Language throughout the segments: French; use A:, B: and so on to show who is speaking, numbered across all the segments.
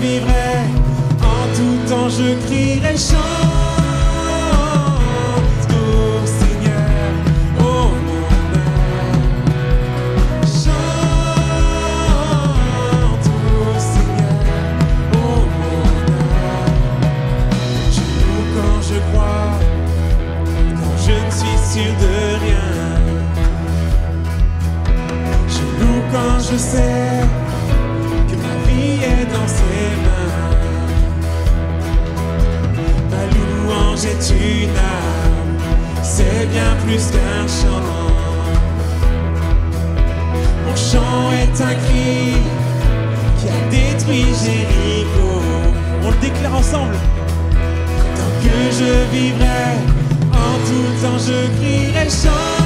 A: vivrai, en tout temps je crierai chante au Seigneur, oh mon âme. Chante au Seigneur, oh mon âme. Je loue quand je crois, quand je ne suis sûr de rien. Je loue quand je sais que ma vie est dans ses mains. Ma louange est une âme, c'est bien plus qu'un chant. Mon chant est un cri qui a détruit Jéricho. On le déclare ensemble. Tant que je vivrai, en tout temps je crierai chant.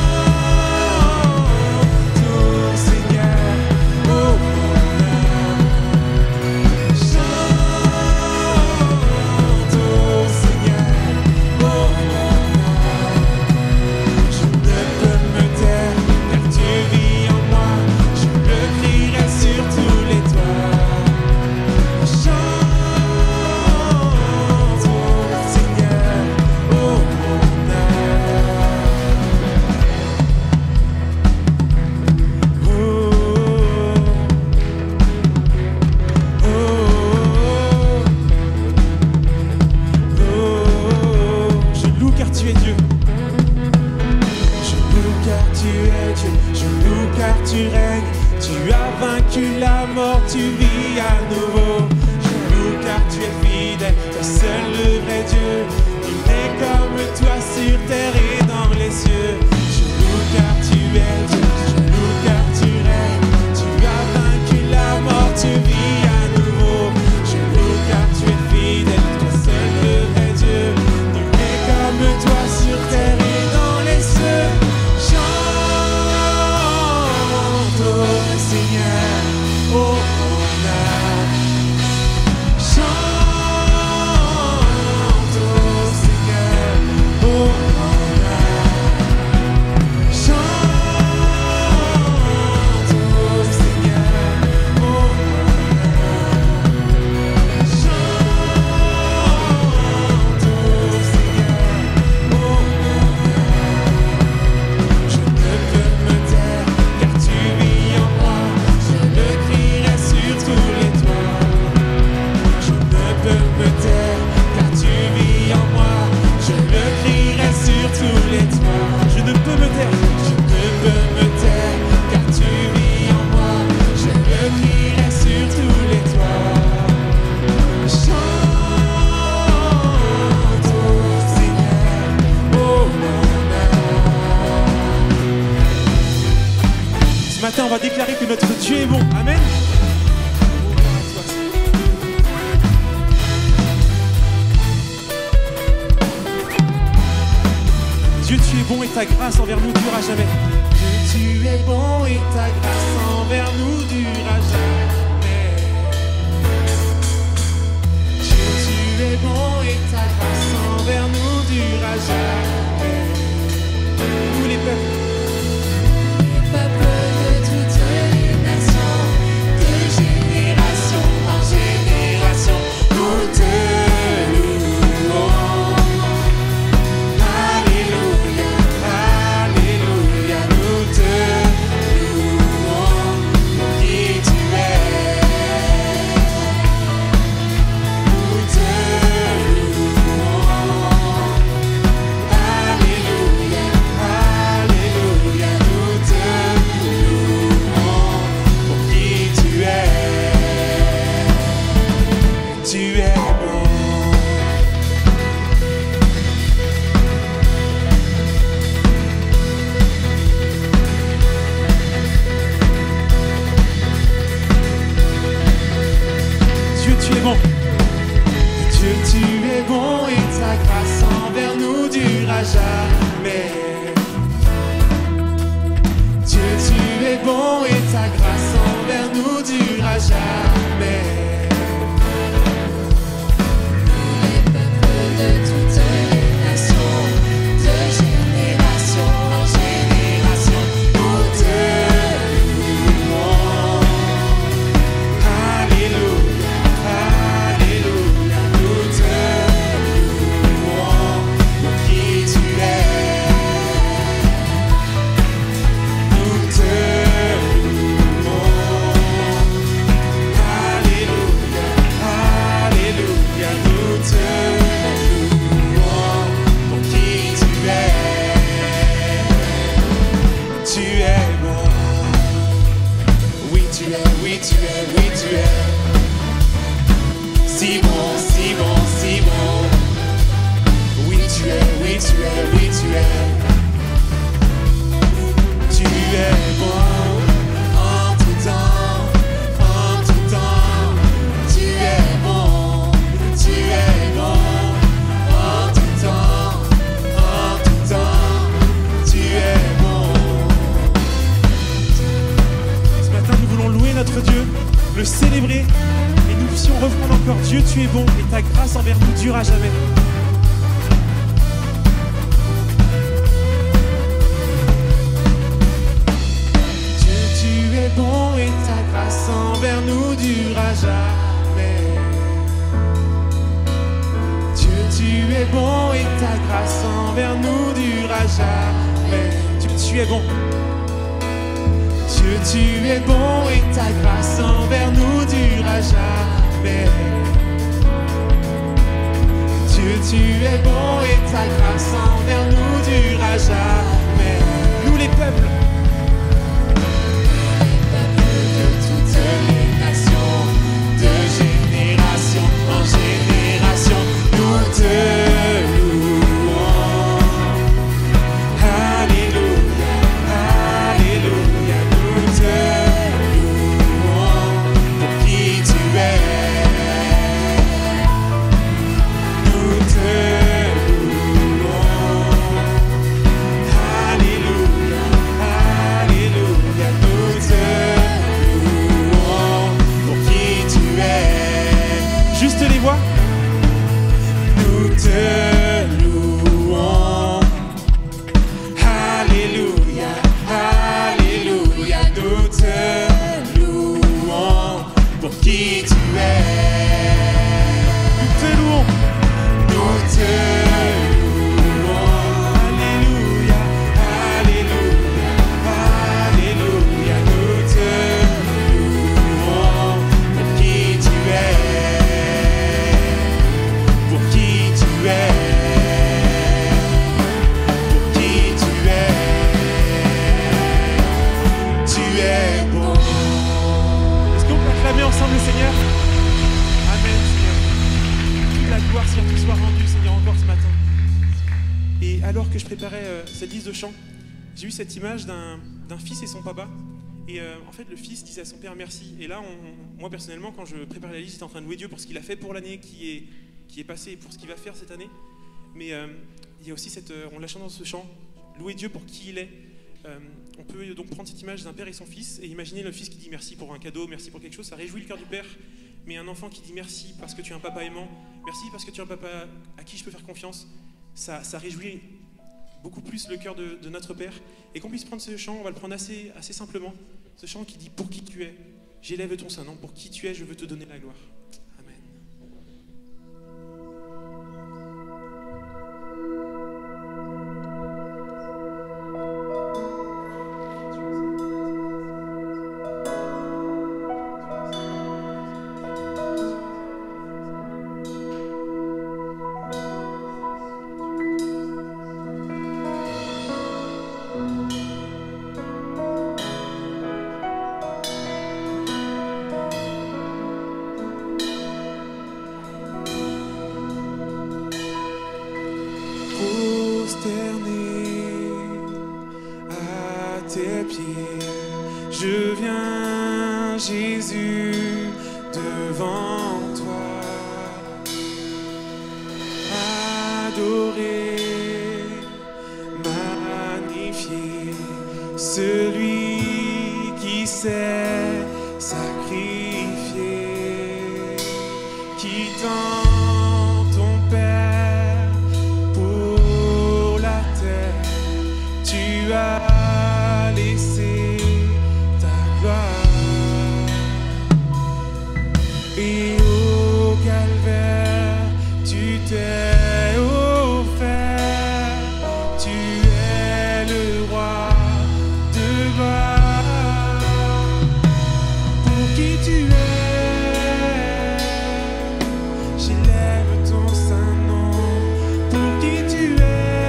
A: On va déclarer que notre Dieu est bon. Amen. Dieu, tu es bon et ta grâce envers nous durera jamais. Dieu, tu es bon et ta grâce envers nous durera jamais. Dieu, tu es bon et ta grâce envers nous durera jamais. Tous les peuples. tu es, oui tu es, oui tu es. Si bon, si bon, si bon. Oui tu es, oui tu es, oui tu es. Tu es bon en tout temps, en tout temps. Tu es bon, tu es bon en tout temps, en tout temps. Tu es bon. Ce matin, nous voulons louer notre Dieu, le célébrer, et nous puissions reprendre encore Dieu, tu es bon, et ta grâce envers nous dure à jamais. Bon et ta grâce envers nous dure à jamais. Dieu, tu es bon et ta grâce envers nous dure à jamais. Tu es bon. Dieu, tu es bon et ta grâce envers nous dure à jamais. Dieu, tu es bon et ta grâce envers nous dure à jamais. Nous les peuples. Génération, nous te louons. Alléluia, alléluia, nous te louons pour qui tu es. Nous te louons. Alléluia, alléluia, nous te louons pour qui tu es. Juste les voix. Nous te louons. Alléluia, alléluia, nous te louons pour qui tu es. Nous te louons. Nous te louons. Alléluia, alléluia, alléluia, nous te louons pour qui tu es. Pour qui tu es, tu es bon. Est-ce qu'on peut acclamer ensemble le Seigneur? Amen, Seigneur. Toute la gloire, Seigneur, te soit rendue, Seigneur, encore ce matin. Et alors que je préparais cette liste de chants, j'ai eu cette image d'un fils et son papa. Et en fait, le fils disait à son père merci. Et là, moi personnellement, quand je préparais la liste, j'étais en train de louer Dieu pour ce qu'il a fait pour l'année qui est passée et pour ce qu'il va faire cette année. Mais il y a aussi on l'a chanté dans ce chant, louer Dieu pour qui il est. On peut donc prendre cette image d'un père et son fils et imaginer le fils qui dit merci pour un cadeau, merci pour quelque chose, ça réjouit le cœur du père. Mais un enfant qui dit merci parce que tu es un papa aimant, merci parce que tu es un papa à qui je peux faire confiance, ça réjouit beaucoup plus le cœur de notre Père. Et qu'on puisse prendre ce chant, on va le prendre assez simplement, ce chant qui dit pour qui tu es, j'élève ton saint nom, pour qui tu es, je veux te donner la gloire. Je viens, Jésus, devant toi, adorer, magnifier celui qui s'est sacrifié, quittant ton Père pour la terre, tu as laissé et au calvaire, tu t'es offert, tu es le roi de gloire. Pour qui tu es, j'élève ton saint nom. Pour qui tu es,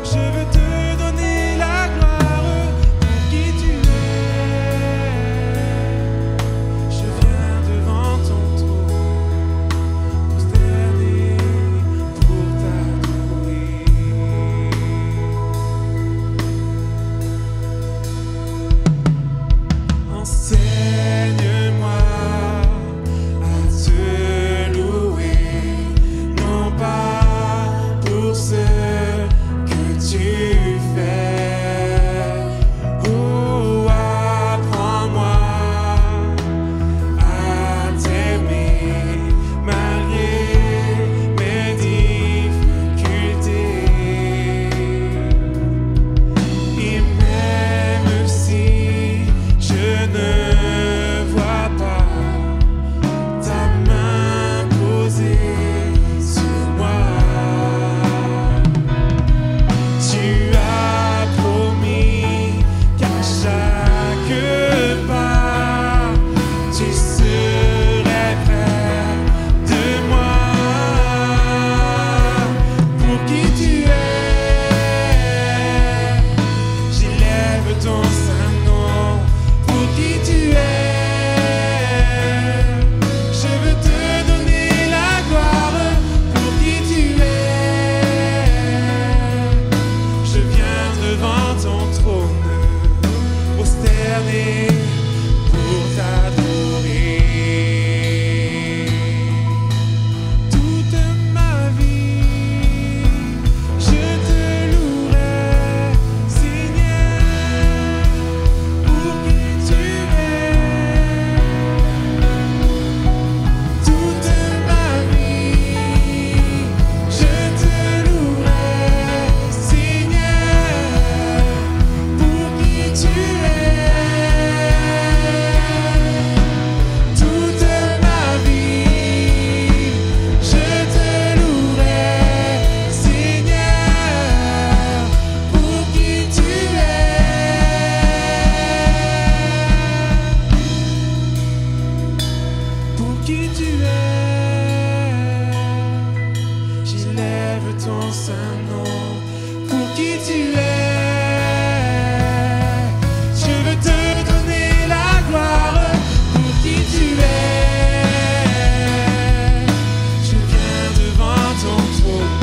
A: je veux te donner la gloire. Pour qui tu es, ne vois pas ta main posée sur moi. Tu as promis qu'à chaque pas, tu serais près de moi. Pour qui tu es, j'élève ton saint nom. Pour qui tu es, je veux te donner la gloire. Pour qui tu es, je viens devant ton trône, prosterné pour t'adorer. Toute ma vie, je te louerai, Seigneur, pour qui tu es. Toute ma vie, je te louerai, Seigneur, pour qui tu es. Toute ma vie, je te louerai, Seigneur, pour qui tu es. Pour qui tu es, j'élève ton saint nom. Pour qui tu es, je veux te donner la gloire. Pour qui tu es, je viens devant ton trône,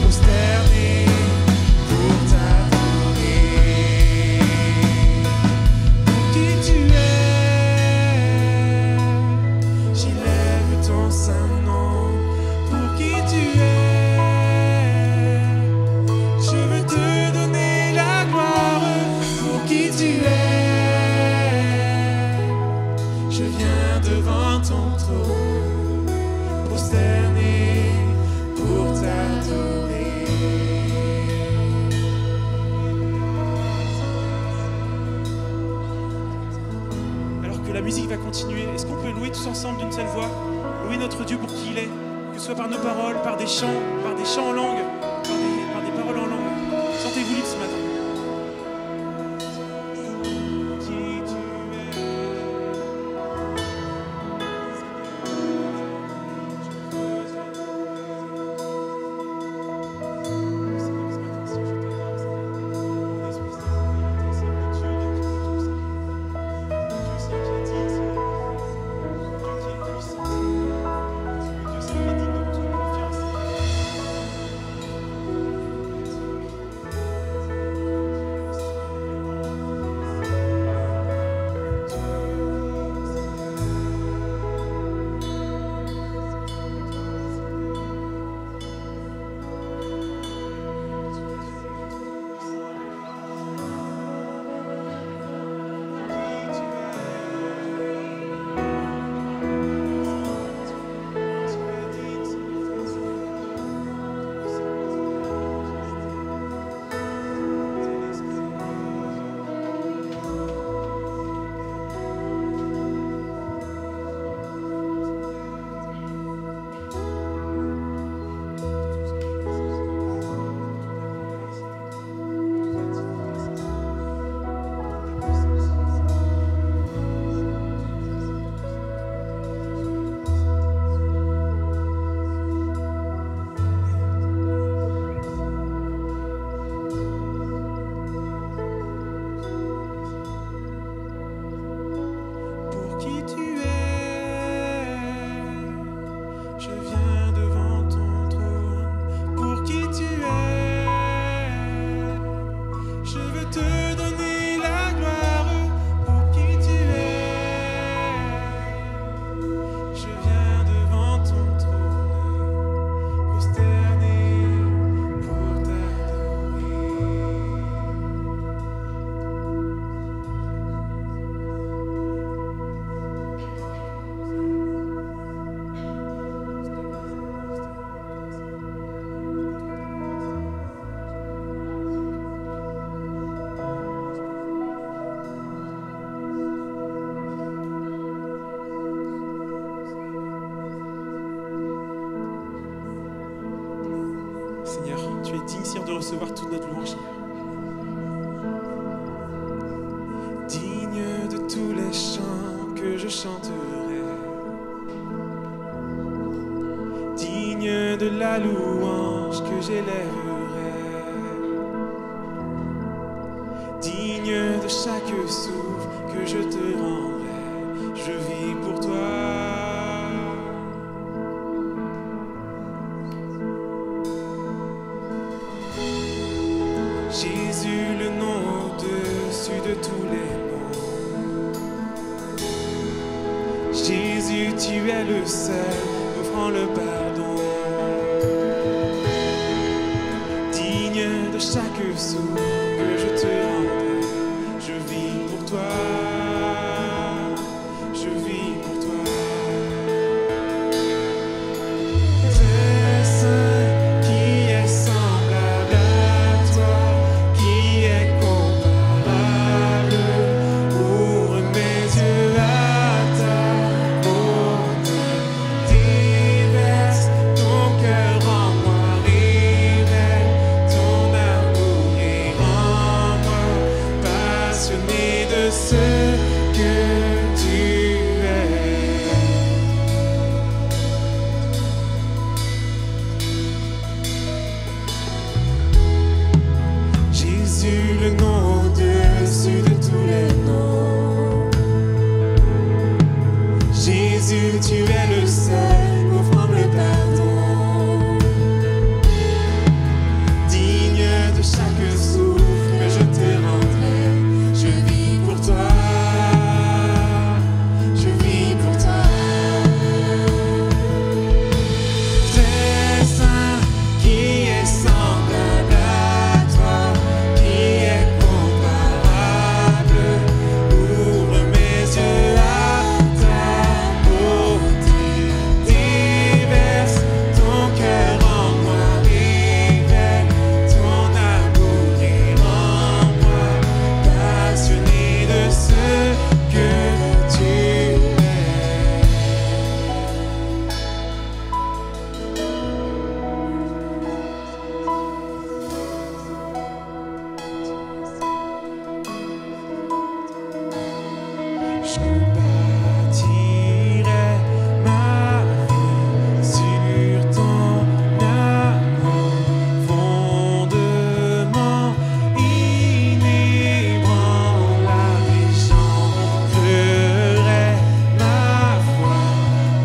A: prosterné pour t'adorer. Pour qui tu es, j'élève ton saint nom. Pour qui tu es, je veux te donner la gloire. Pour qui tu es, je viens devant ton trône, prosterné pour t'adorer. Alors que la musique va continuer, est-ce qu'on peut louer tous ensemble d'une seule voix? Louer notre Dieu pour qui il est, que ce soit par nos paroles, par des chants en langue, par des paroles en langue. Sentez-vous libre ce matin. Qui tu es. Tu es digne, Seigneur, de recevoir toute notre louange. Digne de tous les chants que je chanterai, digne de la louange que j'élèverai, digne de chaque souffle que je te rendrai, je vis pour toi. Jésus, le nom au-dessus de tous les noms. Jésus, tu es le seul offrant le pardon. Digne de chaque souffle que je te rendrai, je vis pour toi. Je vis pour toi. Très saint, qui est semblable à toi, qui est comparable, ouvre mes yeux à ta beauté diverse, ton cœur en moi révèle ton amour et rends-moi passionné de ce que tu es. Jésus, le nom au-dessus de tous les noms. Jésus, tu es le seul offrant le pardon. Digne de chaque souffle que je te rendrai, je vis pour toi. Je vis pour toi. Très saint, qui est semblable à toi, qui est comparable, ouvre mes yeux à ta beauté diverse, ton cœur en moi révèle ton amour et rends-moi passionné de ce que tu es. Je bâtirai ma vie sur ton amour, fondement inébranlable, et j'ancrerai ma foi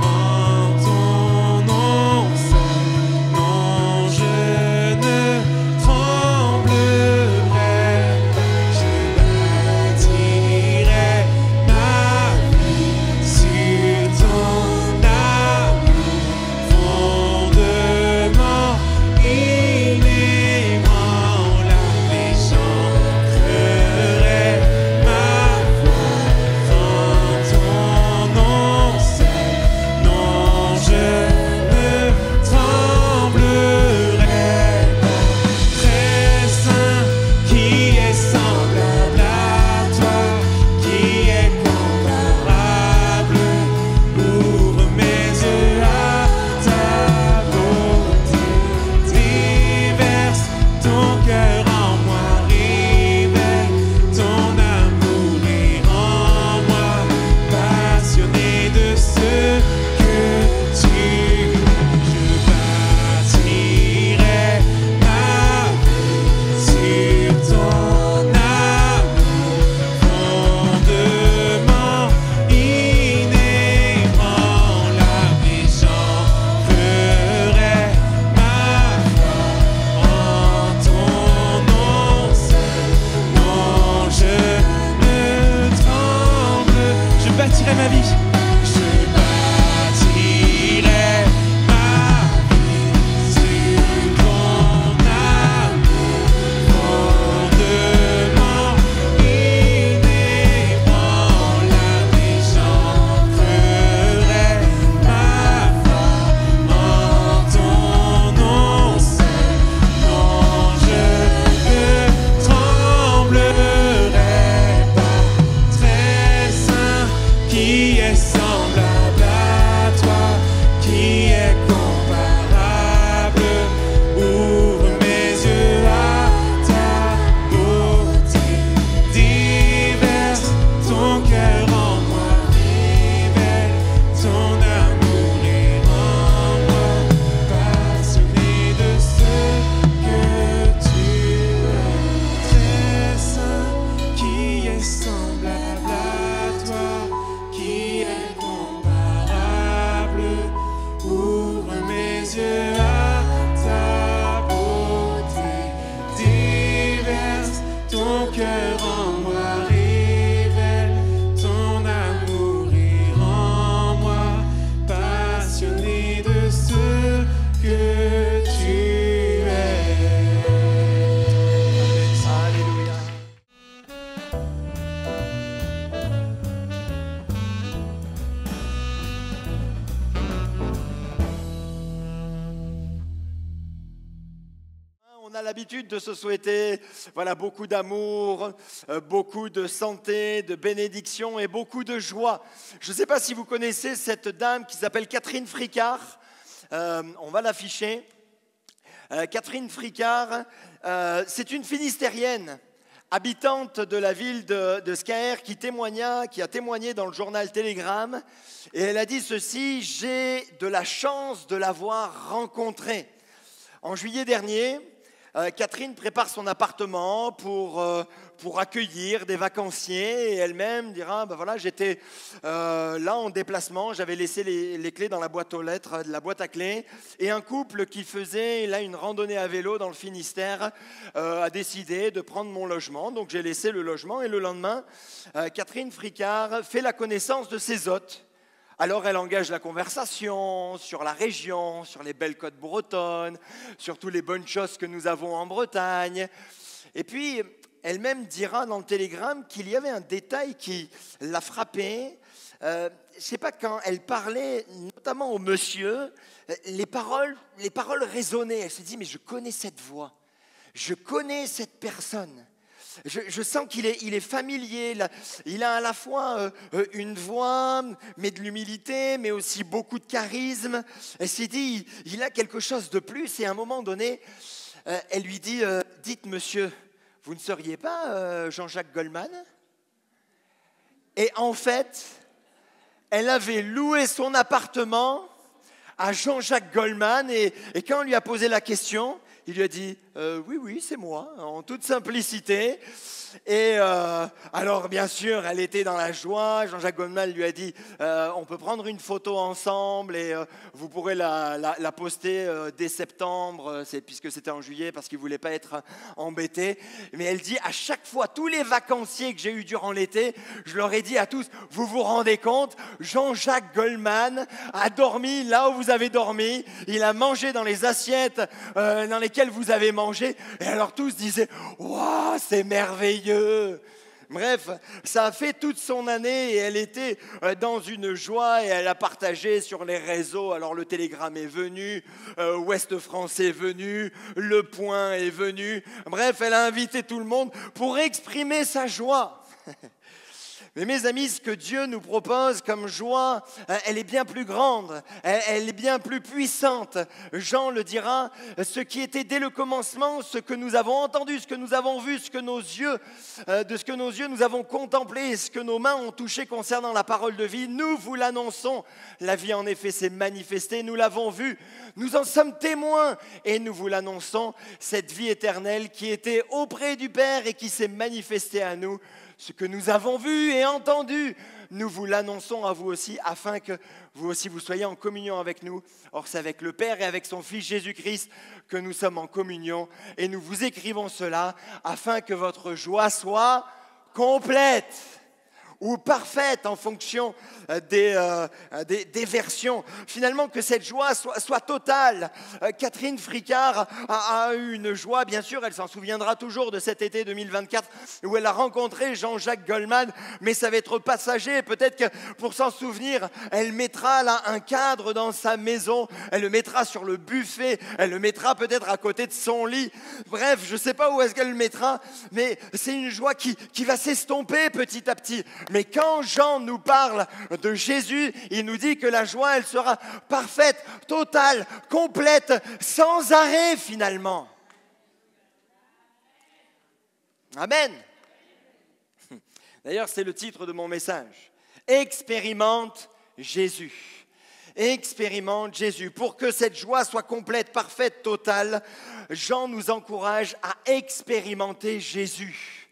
A: en ton nom seul. Non, je ne tremblerai pas, je bâtirai ma vie sur ton amour, fondement inébranlable, et j'ancrerai ma foi en ton nom seul. Non, je ne tremblerai pas. Très saint, qui est semblable à toi, qui est comparable, ouvre mes yeux à ta beauté diverse, ton cœur en moi révèle ton amour et rends-moi passionné de ce que tu es. Je bâtirai ma vie sur ton amour, fondement inébranlable, et j'ancrerai ma foi en ton nom seul. Non, je ne tremble. Je bâtirai ma vie. Je bâtirai ma vie sur ton amour, fondement inébranlable, et j'ancrerai ma foi en ton nom seul. Non, je ne tremblerai pas. Très saint, qui est semblable à toi, qui est comparable, ouvre mes
B: l'habitude de se souhaiter voilà, beaucoup d'amour, beaucoup de santé, de bénédiction et beaucoup de joie. Je ne sais pas si vous connaissez cette dame qui s'appelle Catherine Fricard. On va l'afficher. Catherine Fricard, c'est une Finistérienne, habitante de la ville de Scaër, qui a témoigné dans le journal Télégramme. Et elle a dit ceci: « J'ai de la chance de l'avoir rencontrée. » En juillet dernier, Catherine prépare son appartement pour accueillir des vacanciers, et elle-même dira, ben voilà, j'étais là en déplacement, j'avais laissé les clés dans la boîte aux lettres, de la boîte à clés, et un couple qui faisait là une randonnée à vélo dans le Finistère a décidé de prendre mon logement, donc j'ai laissé le logement, et le lendemain, Catherine Fricard fait la connaissance de ses hôtes. Alors elle engage la conversation sur la région, sur les belles côtes bretonnes, sur toutes les bonnes choses que nous avons en Bretagne. Et puis, elle-même dira dans le Télégramme qu'il y avait un détail qui l'a frappée. Je ne sais pas, quand elle parlait, notamment au monsieur, les paroles résonnaient. Elle se dit, mais je connais cette voix, je connais cette personne. Je sens qu'il est familier, il a à la fois une voix, mais de l'humilité, mais aussi beaucoup de charisme. Elle s'est dit, il a quelque chose de plus, et à un moment donné, elle lui dit, dites monsieur, vous ne seriez pas Jean-Jacques Goldman? Et en fait, elle avait loué son appartement à Jean-Jacques Goldman, et quand on lui a posé la question, il lui a dit oui, c'est moi, en toute simplicité. Et alors, bien sûr, elle était dans la joie. Jean-Jacques Goldman lui a dit on peut prendre une photo ensemble et vous pourrez la poster dès septembre, puisque c'était en juillet, parce qu'il ne voulait pas être embêté. Mais elle dit, à chaque fois, tous les vacanciers que j'ai eus durant l'été, je leur ai dit à tous, vous vous rendez compte, Jean-Jacques Goldman a dormi là où vous avez dormi, il a mangé dans les assiettes dans lesquelles vous avez mangé. Et alors tous disaient, waouh, c'est merveilleux. Bref, ça a fait toute son année, et elle était dans une joie, et elle a partagé sur les réseaux. Alors le Télégramme est venu, Ouest France est venu, Le Point est venu. Bref, elle a invité tout le monde pour exprimer sa joie. Mais mes amis, ce que Dieu nous propose comme joie, elle est bien plus grande, elle est bien plus puissante. Jean le dira, ce qui était dès le commencement, ce que nous avons entendu, ce que nous avons vu, de ce que nos yeux nous avons contemplé, ce que nos mains ont touché concernant la parole de vie, nous vous l'annonçons. La vie en effet s'est manifestée, nous l'avons vue, nous en sommes témoins, et nous vous l'annonçons, cette vie éternelle qui était auprès du Père et qui s'est manifestée à nous. Ce que nous avons vu et entendu, nous vous l'annonçons à vous aussi, afin que vous aussi vous soyez en communion avec nous. Or, c'est avec le Père et avec son Fils Jésus-Christ que nous sommes en communion. Et nous vous écrivons cela afin que votre joie soit complète ou parfaite en fonction des versions. Finalement, que cette joie soit totale. Catherine Fricard a eu une joie, bien sûr, elle s'en souviendra toujours de cet été 2024 où elle a rencontré Jean-Jacques Goldman, mais ça va être passager. Peut-être que pour s'en souvenir, elle mettra là un cadre dans sa maison, elle le mettra sur le buffet, elle le mettra peut-être à côté de son lit. Bref, je ne sais pas où est-ce qu'elle le mettra, mais c'est une joie qui va s'estomper petit à petit. Mais quand Jean nous parle de Jésus, il nous dit que la joie, elle sera parfaite, totale, complète, sans arrêt finalement. Amen. D'ailleurs, c'est le titre de mon message. Expérimente Jésus. Expérimente Jésus. Pour que cette joie soit complète, parfaite, totale, Jean nous encourage à expérimenter Jésus.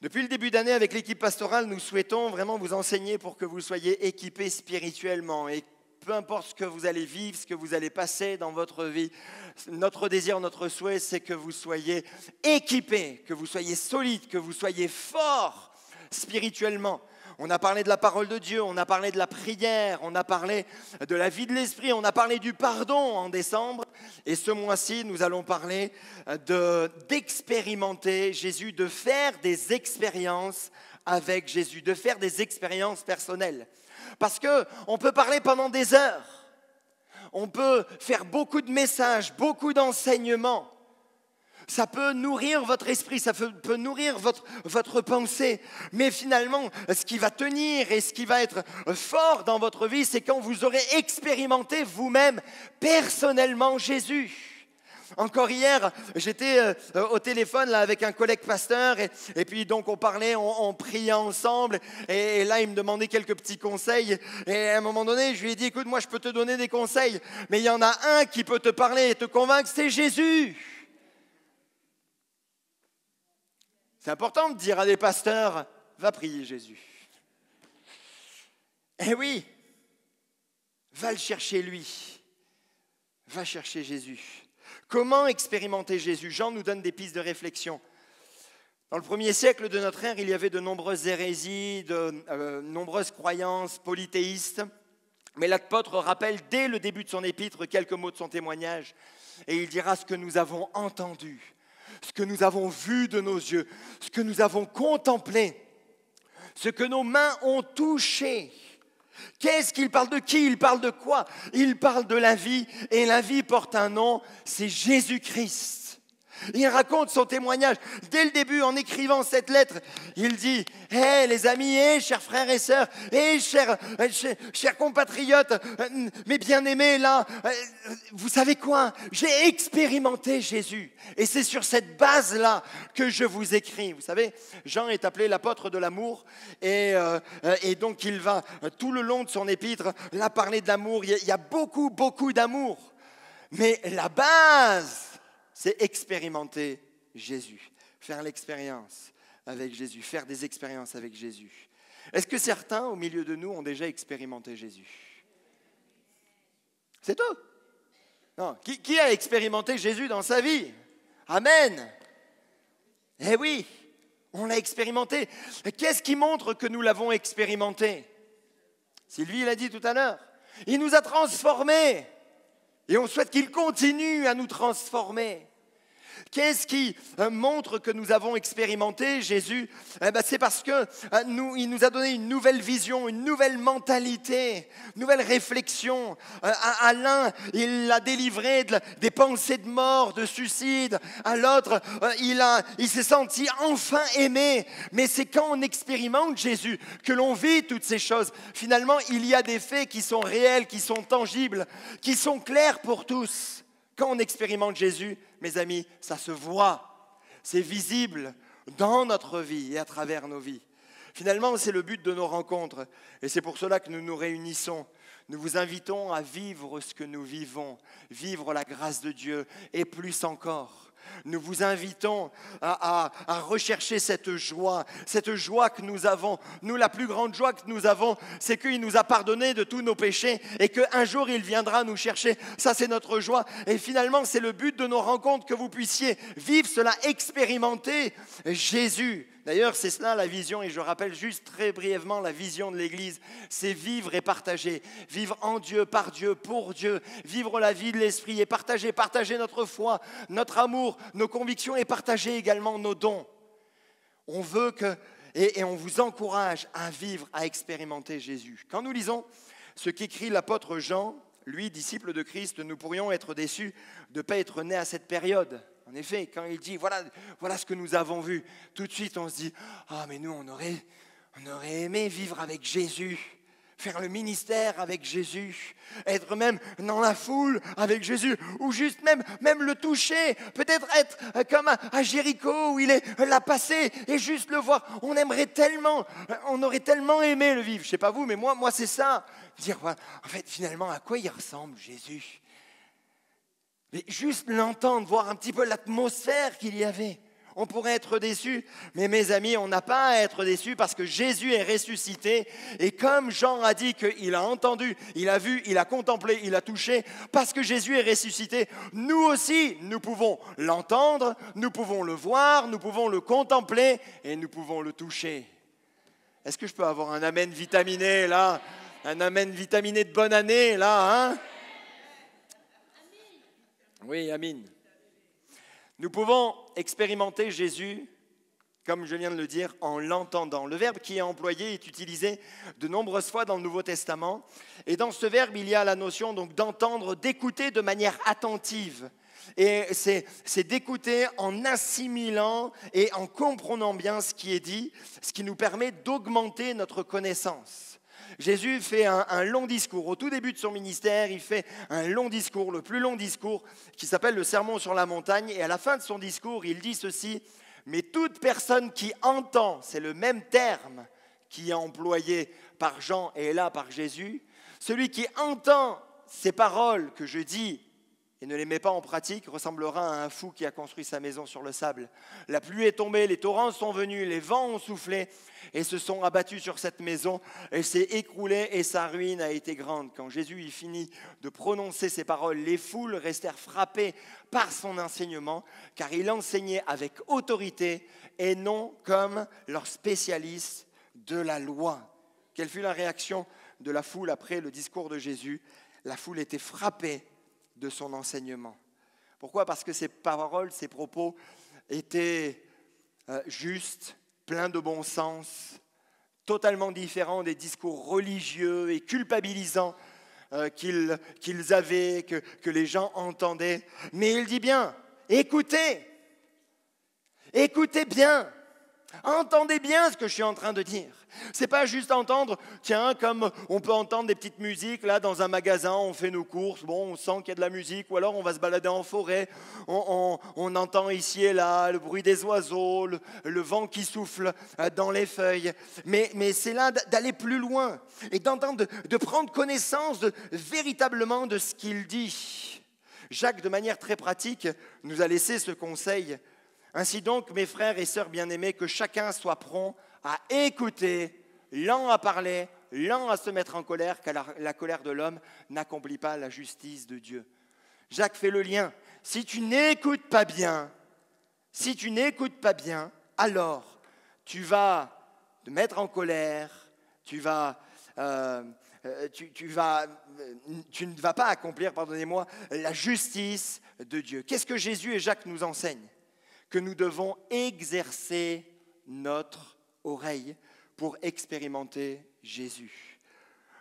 B: Depuis le début d'année, avec l'équipe pastorale, nous souhaitons vraiment vous enseigner pour que vous soyez équipés spirituellement. Et peu importe ce que vous allez vivre, ce que vous allez passer dans votre vie, notre désir, notre souhait, c'est que vous soyez équipés, que vous soyez solides, que vous soyez forts spirituellement. On a parlé de la parole de Dieu, on a parlé de la prière, on a parlé de la vie de l'esprit, on a parlé du pardon en décembre. Et ce mois-ci, nous allons parler d'expérimenter Jésus, de faire des expériences avec Jésus, de faire des expériences personnelles. Parce qu'on peut parler pendant des heures, on peut faire beaucoup de messages, beaucoup d'enseignements. Ça peut nourrir votre esprit, ça peut nourrir votre pensée. Mais finalement, ce qui va tenir et ce qui va être fort dans votre vie, c'est quand vous aurez expérimenté vous-même, personnellement, Jésus. Encore hier, j'étais au téléphone là, avec un collègue pasteur et puis donc on parlait, on priait ensemble et là il me demandait quelques petits conseils et à un moment donné je lui ai dit écoute moi je peux te donner des conseils mais il y en a un qui peut te parler et te convaincre, c'est Jésus. C'est important de dire à des pasteurs va prier Jésus. Eh oui, va le chercher lui, va chercher Jésus. Comment expérimenter Jésus? Jean nous donne des pistes de réflexion. Dans le 1er siècle de notre ère, il y avait de nombreuses hérésies, de nombreuses croyances polythéistes. Mais l'apôtre rappelle dès le début de son épître quelques mots de son témoignage. Et il dira ce que nous avons entendu, ce que nous avons vu de nos yeux, ce que nous avons contemplé, ce que nos mains ont touché. Qu'est-ce qu'il parle de qui? Il parle de quoi? Il parle de la vie et la vie porte un nom, c'est Jésus-Christ. Il raconte son témoignage. Dès le début, en écrivant cette lettre, il dit « Hé les amis, chers frères et sœurs, chers compatriotes, mes bien-aimés là, vous savez quoi? J'ai expérimenté Jésus. Et c'est sur cette base-là que je vous écris. » Vous savez, Jean est appelé l'apôtre de l'amour et donc il va tout le long de son épître là parler de l'amour. Il y a beaucoup, beaucoup d'amour. Mais la base, c'est expérimenter Jésus, faire l'expérience avec Jésus, faire des expériences avec Jésus. Est-ce que certains au milieu de nous ont déjà expérimenté Jésus? C'est tout. Non. Qui a expérimenté Jésus dans sa vie? Amen. Eh oui, on l'a expérimenté. Qu'est-ce qui montre que nous l'avons expérimenté? Sylvie l'a dit tout à l'heure. Il nous a transformés. Et on souhaite qu'il continue à nous transformer. Qu'est-ce qui montre que nous avons expérimenté Jésus? C'est parce qu'il nous a donné une nouvelle vision, une nouvelle mentalité, une nouvelle réflexion. À l'un, il l'a délivré des pensées de mort, de suicide. À l'autre, il s'est senti enfin aimé. Mais c'est quand on expérimente Jésus que l'on vit toutes ces choses. Finalement, il y a des faits qui sont réels, qui sont tangibles, qui sont clairs pour tous. Quand on expérimente Jésus, mes amis, ça se voit, c'est visible dans notre vie et à travers nos vies. Finalement, c'est le but de nos rencontres et c'est pour cela que nous nous réunissons. Nous vous invitons à vivre ce que nous vivons, vivre la grâce de Dieu et plus encore. Nous vous invitons à rechercher cette joie que nous avons. Nous, la plus grande joie que nous avons, c'est qu'il nous a pardonné de tous nos péchés et qu'un jour, il viendra nous chercher. Ça, c'est notre joie. Et finalement, c'est le but de nos rencontres, que vous puissiez vivre cela, expérimenter Jésus. D'ailleurs, c'est cela la vision, et je rappelle juste très brièvement la vision de l'Église, c'est vivre et partager. Vivre en Dieu, par Dieu, pour Dieu, vivre la vie de l'Esprit et partager notre foi, notre amour, nos convictions et partager également nos dons. On veut et on vous encourage à vivre, à expérimenter Jésus. Quand nous lisons ce qu'écrit l'apôtre Jean, lui, disciple de Christ, nous pourrions être déçus de ne pas être nés à cette période. En effet, quand il dit voilà ce que nous avons vu, tout de suite on se dit mais nous on aurait aimé vivre avec Jésus, faire le ministère avec Jésus, être même dans la foule avec Jésus, ou juste même le toucher, peut-être être comme à Jéricho où il est là passé et juste le voir. On aurait tellement aimé le vivre. Je sais pas vous, mais moi c'est ça. Dire en fait finalement à quoi il ressemble Jésus? Mais juste l'entendre, voir un petit peu l'atmosphère qu'il y avait. On pourrait être déçus, mais mes amis, on n'a pas à être déçus parce que Jésus est ressuscité. Et comme Jean a dit qu'il a entendu, il a vu, il a contemplé, il a touché, parce que Jésus est ressuscité, nous aussi, nous pouvons l'entendre, nous pouvons le voir, nous pouvons le contempler et nous pouvons le toucher. Est-ce que je peux avoir un amen vitaminé là? Un amen vitaminé de bonne année là, hein? Oui, amin. Nous pouvons expérimenter Jésus, comme je viens de le dire, en l'entendant. Le verbe qui est employé est utilisé de nombreuses fois dans le Nouveau Testament. Et dans ce verbe, il y a la notion donc d'entendre, d'écouter de manière attentive. Et c'est d'écouter en assimilant et en comprenant bien ce qui est dit, ce qui nous permet d'augmenter notre connaissance. Jésus fait un long discours. Au tout début de son ministère, il fait un long discours, le plus long discours, qui s'appelle le Sermon sur la montagne. Et à la fin de son discours, il dit ceci: « Mais toute personne qui entend », c'est le même terme qui est employé par Jean et là par Jésus, « celui qui entend ces paroles que je dis et ne les met pas en pratique ressemblera à un fou qui a construit sa maison sur le sable. La pluie est tombée, les torrents sont venus, les vents ont soufflé et se sont abattus sur cette maison. Elle s'est écroulée et sa ruine a été grande. » Quand Jésus y finit de prononcer ces paroles, les foules restèrent frappées par son enseignement, car il enseignait avec autorité et non comme leurs spécialistes de la loi. Quelle fut la réaction de la foule après le discours de Jésus? La foule était frappée de son enseignement. Pourquoi? Parce que ses paroles, ses propos étaient justes, pleins de bon sens, totalement différents des discours religieux et culpabilisants qu'ils avaient, que les gens entendaient. Mais il dit bien, écoutez bien. Entendez bien ce que je suis en train de dire. C'est pas juste entendre, tiens, comme on peut entendre des petites musiques, là, dans un magasin, on fait nos courses, bon, on sent qu'il y a de la musique, ou alors on va se balader en forêt, on entend ici et là le bruit des oiseaux, le vent qui souffle dans les feuilles. Mais c'est là d'aller plus loin et d'entendre, de prendre connaissance véritablement de ce qu'il dit. Jacques, de manière très pratique, nous a laissé ce conseil. Ainsi donc, mes frères et sœurs bien-aimés, que chacun soit prompt à écouter, lent à parler, lent à se mettre en colère, car la colère de l'homme n'accomplit pas la justice de Dieu. Jacques fait le lien. Si tu n'écoutes pas bien, alors tu vas te mettre en colère, tu ne vas pas accomplir, pardonnez-moi, la justice de Dieu. Qu'est-ce que Jésus et Jacques nous enseignent? Que nous devons exercer notre oreille pour expérimenter Jésus.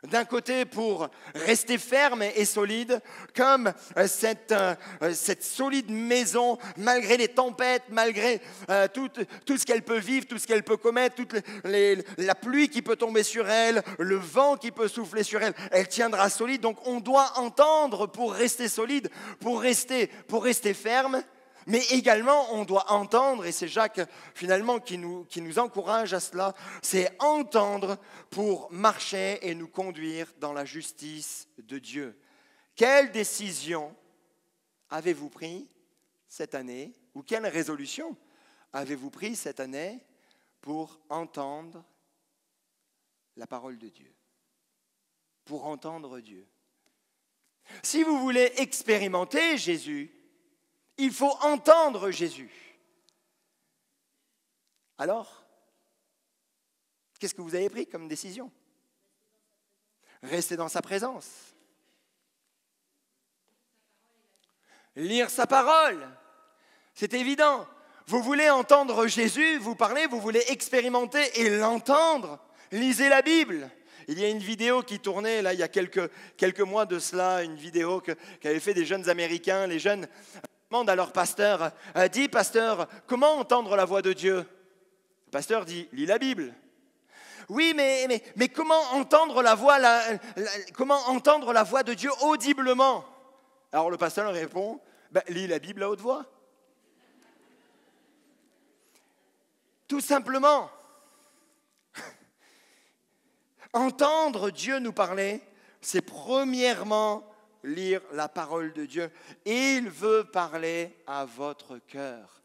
B: D'un côté, pour rester ferme et solide, comme cette solide maison, malgré les tempêtes, malgré tout ce qu'elle peut vivre, tout ce qu'elle peut commettre, la pluie qui peut tomber sur elle, le vent qui peut souffler sur elle, elle tiendra solide. Donc on doit entendre pour rester solide, pour rester ferme. Mais également, on doit entendre, et c'est Jacques finalement qui nous encourage à cela, c'est entendre pour marcher et nous conduire dans la justice de Dieu. Quelle décision avez-vous prise cette année, ou quelle résolution avez-vous prise cette année pour entendre la parole de Dieu, pour entendre Dieu? Si vous voulez expérimenter Jésus, il faut entendre Jésus. Alors, qu'est-ce que vous avez pris comme décision? Rester dans sa présence. Lire sa parole. C'est évident. Vous voulez entendre Jésus, vous parlez, vous voulez expérimenter et l'entendre. Lisez la Bible. Il y a une vidéo qui tournait là, il y a quelques mois de cela, une vidéo qu'avaient fait des jeunes Américains. Les jeunes demandent à leur pasteur, dit, pasteur, comment entendre la voix de Dieu? Le pasteur dit, lis la Bible. Oui, mais comment entendre la voix de Dieu audiblement? Alors le pasteur répond, lis la Bible à haute voix. Tout simplement. Entendre Dieu nous parler, c'est premièrement lire la parole de Dieu. Il veut parler à votre cœur.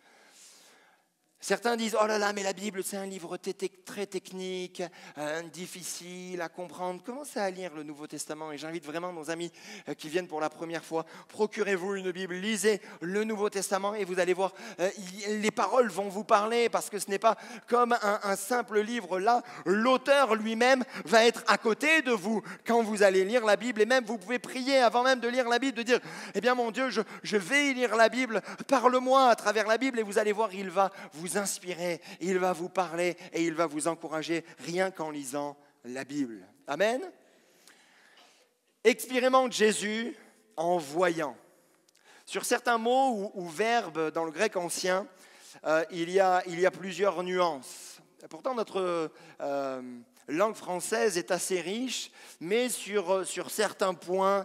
B: Certains disent, oh là là, mais la Bible, c'est un livre très technique, difficile à comprendre. Commencez à lire le Nouveau Testament et j'invite vraiment nos amis qui viennent pour la première fois, procurez-vous une Bible, lisez le Nouveau Testament et vous allez voir, les paroles vont vous parler parce que ce n'est pas comme un simple livre. Là, l'auteur lui-même va être à côté de vous quand vous allez lire la Bible et même vous pouvez prier avant même de lire la Bible, de dire, eh bien mon Dieu, je vais lire la Bible, parle-moi à travers la Bible et vous allez voir, il va vous inspirer, il va vous parler et il va vous encourager rien qu'en lisant la Bible. Amen. Expérimente Jésus en voyant. Sur certains mots ou verbes dans le grec ancien, il y a plusieurs nuances. Pourtant, notre langue française est assez riche, mais sur certains points,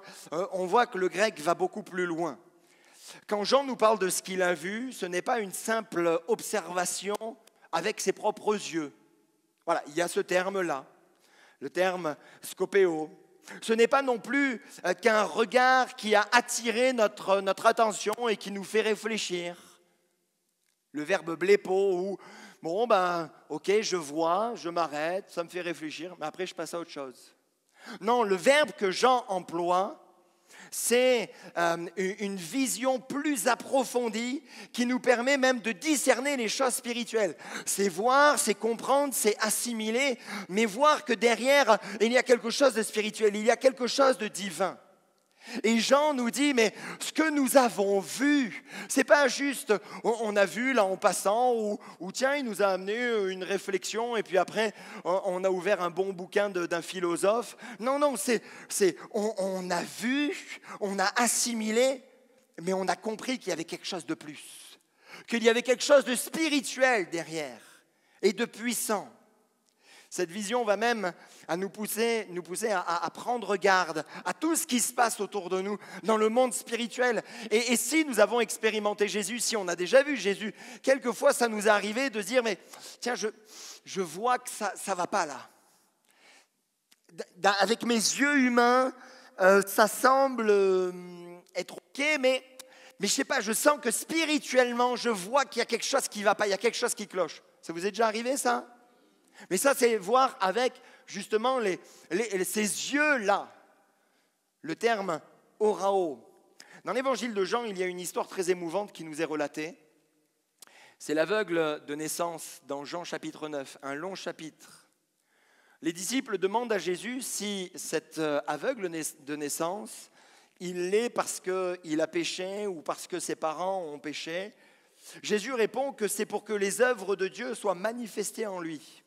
B: on voit que le grec va beaucoup plus loin. Quand Jean nous parle de ce qu'il a vu, ce n'est pas une simple observation avec ses propres yeux. Voilà, il y a ce terme-là, le terme scopéo. Ce n'est pas non plus qu'un regard qui a attiré notre attention et qui nous fait réfléchir. Le verbe blépo, où, bon, ok, je vois, je m'arrête, ça me fait réfléchir, mais après je passe à autre chose. Non, le verbe que Jean emploie, c'est une vision plus approfondie qui nous permet même de discerner les choses spirituelles. C'est voir, c'est comprendre, c'est assimiler, mais voir que derrière, il y a quelque chose de spirituel, il y a quelque chose de divin. Et Jean nous dit, mais ce que nous avons vu, c'est pas juste, on a vu là en passant, ou tiens, il nous a amené une réflexion, et puis après, on a ouvert un bon bouquin d'un philosophe. Non, on a vu, on a assimilé, mais on a compris qu'il y avait quelque chose de plus, qu'il y avait quelque chose de spirituel derrière, et de puissant. Cette vision va même nous pousser à prendre garde à tout ce qui se passe autour de nous dans le monde spirituel. Et si nous avons expérimenté Jésus, si on a déjà vu Jésus, quelquefois ça nous est arrivé de dire, mais tiens, je vois que ça ne va pas là. Avec mes yeux humains, ça semble être ok, mais je ne sais pas, je sens que spirituellement, je vois qu'il y a quelque chose qui ne va pas, il y a quelque chose qui cloche. Ça vous est déjà arrivé ça ? Mais ça, c'est voir avec justement ces yeux-là. Le terme « orao ». Dans l'évangile de Jean, il y a une histoire très émouvante qui nous est relatée. C'est l'aveugle de naissance dans Jean chapitre 9, un long chapitre. Les disciples demandent à Jésus si cet aveugle de naissance, il l'est parce qu'il a péché ou parce que ses parents ont péché. Jésus répond que c'est pour que les œuvres de Dieu soient manifestées en lui.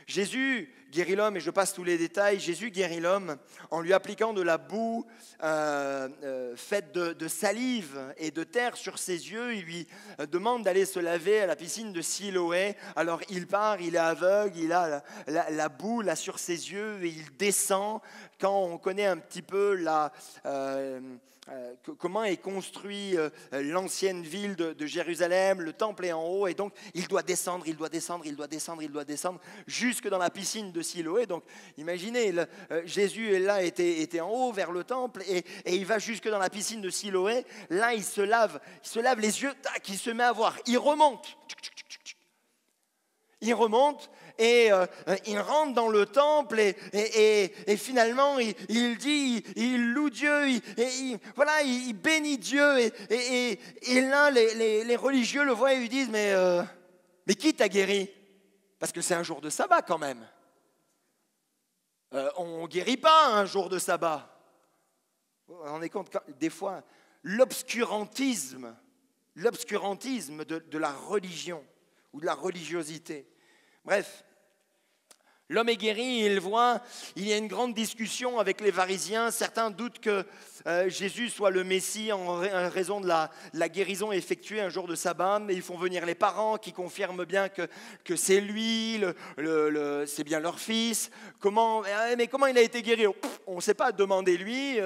B: Jésus guérit l'homme, et je passe tous les détails, Jésus guérit l'homme en lui appliquant de la boue faite de salive et de terre sur ses yeux. Il lui demande d'aller se laver à la piscine de Siloé. Alors il part, il est aveugle, il a la boue là sur ses yeux et il descend. Quand on connaît un petit peu comment est construit l'ancienne ville de Jérusalem, le temple est en haut et donc il doit descendre jusque dans la piscine de Siloé. Donc imaginez, Jésus est là, était en haut vers le temple et il va jusque dans la piscine de Siloé. Là il se lave les yeux, tac, il se met à voir, il remonte et il rentre dans le temple et finalement il dit, il loue Dieu, il bénit Dieu et là les religieux le voient et lui disent mais qui t'a guéri? Parce que c'est un jour de sabbat quand même. On ne guérit pas un jour de sabbat. Vous vous rendez compte, des fois, l'obscurantisme de la religion ou de la religiosité. Bref, l'homme est guéri, il voit, il y a une grande discussion avec les pharisiens. Certains doutent que Jésus soit le Messie en raison de la guérison effectuée un jour de sabbat. Mais ils font venir les parents qui confirment bien que c'est lui, c'est bien leur fils. Mais comment il a été guéri? On ne sait pas, demandez-lui.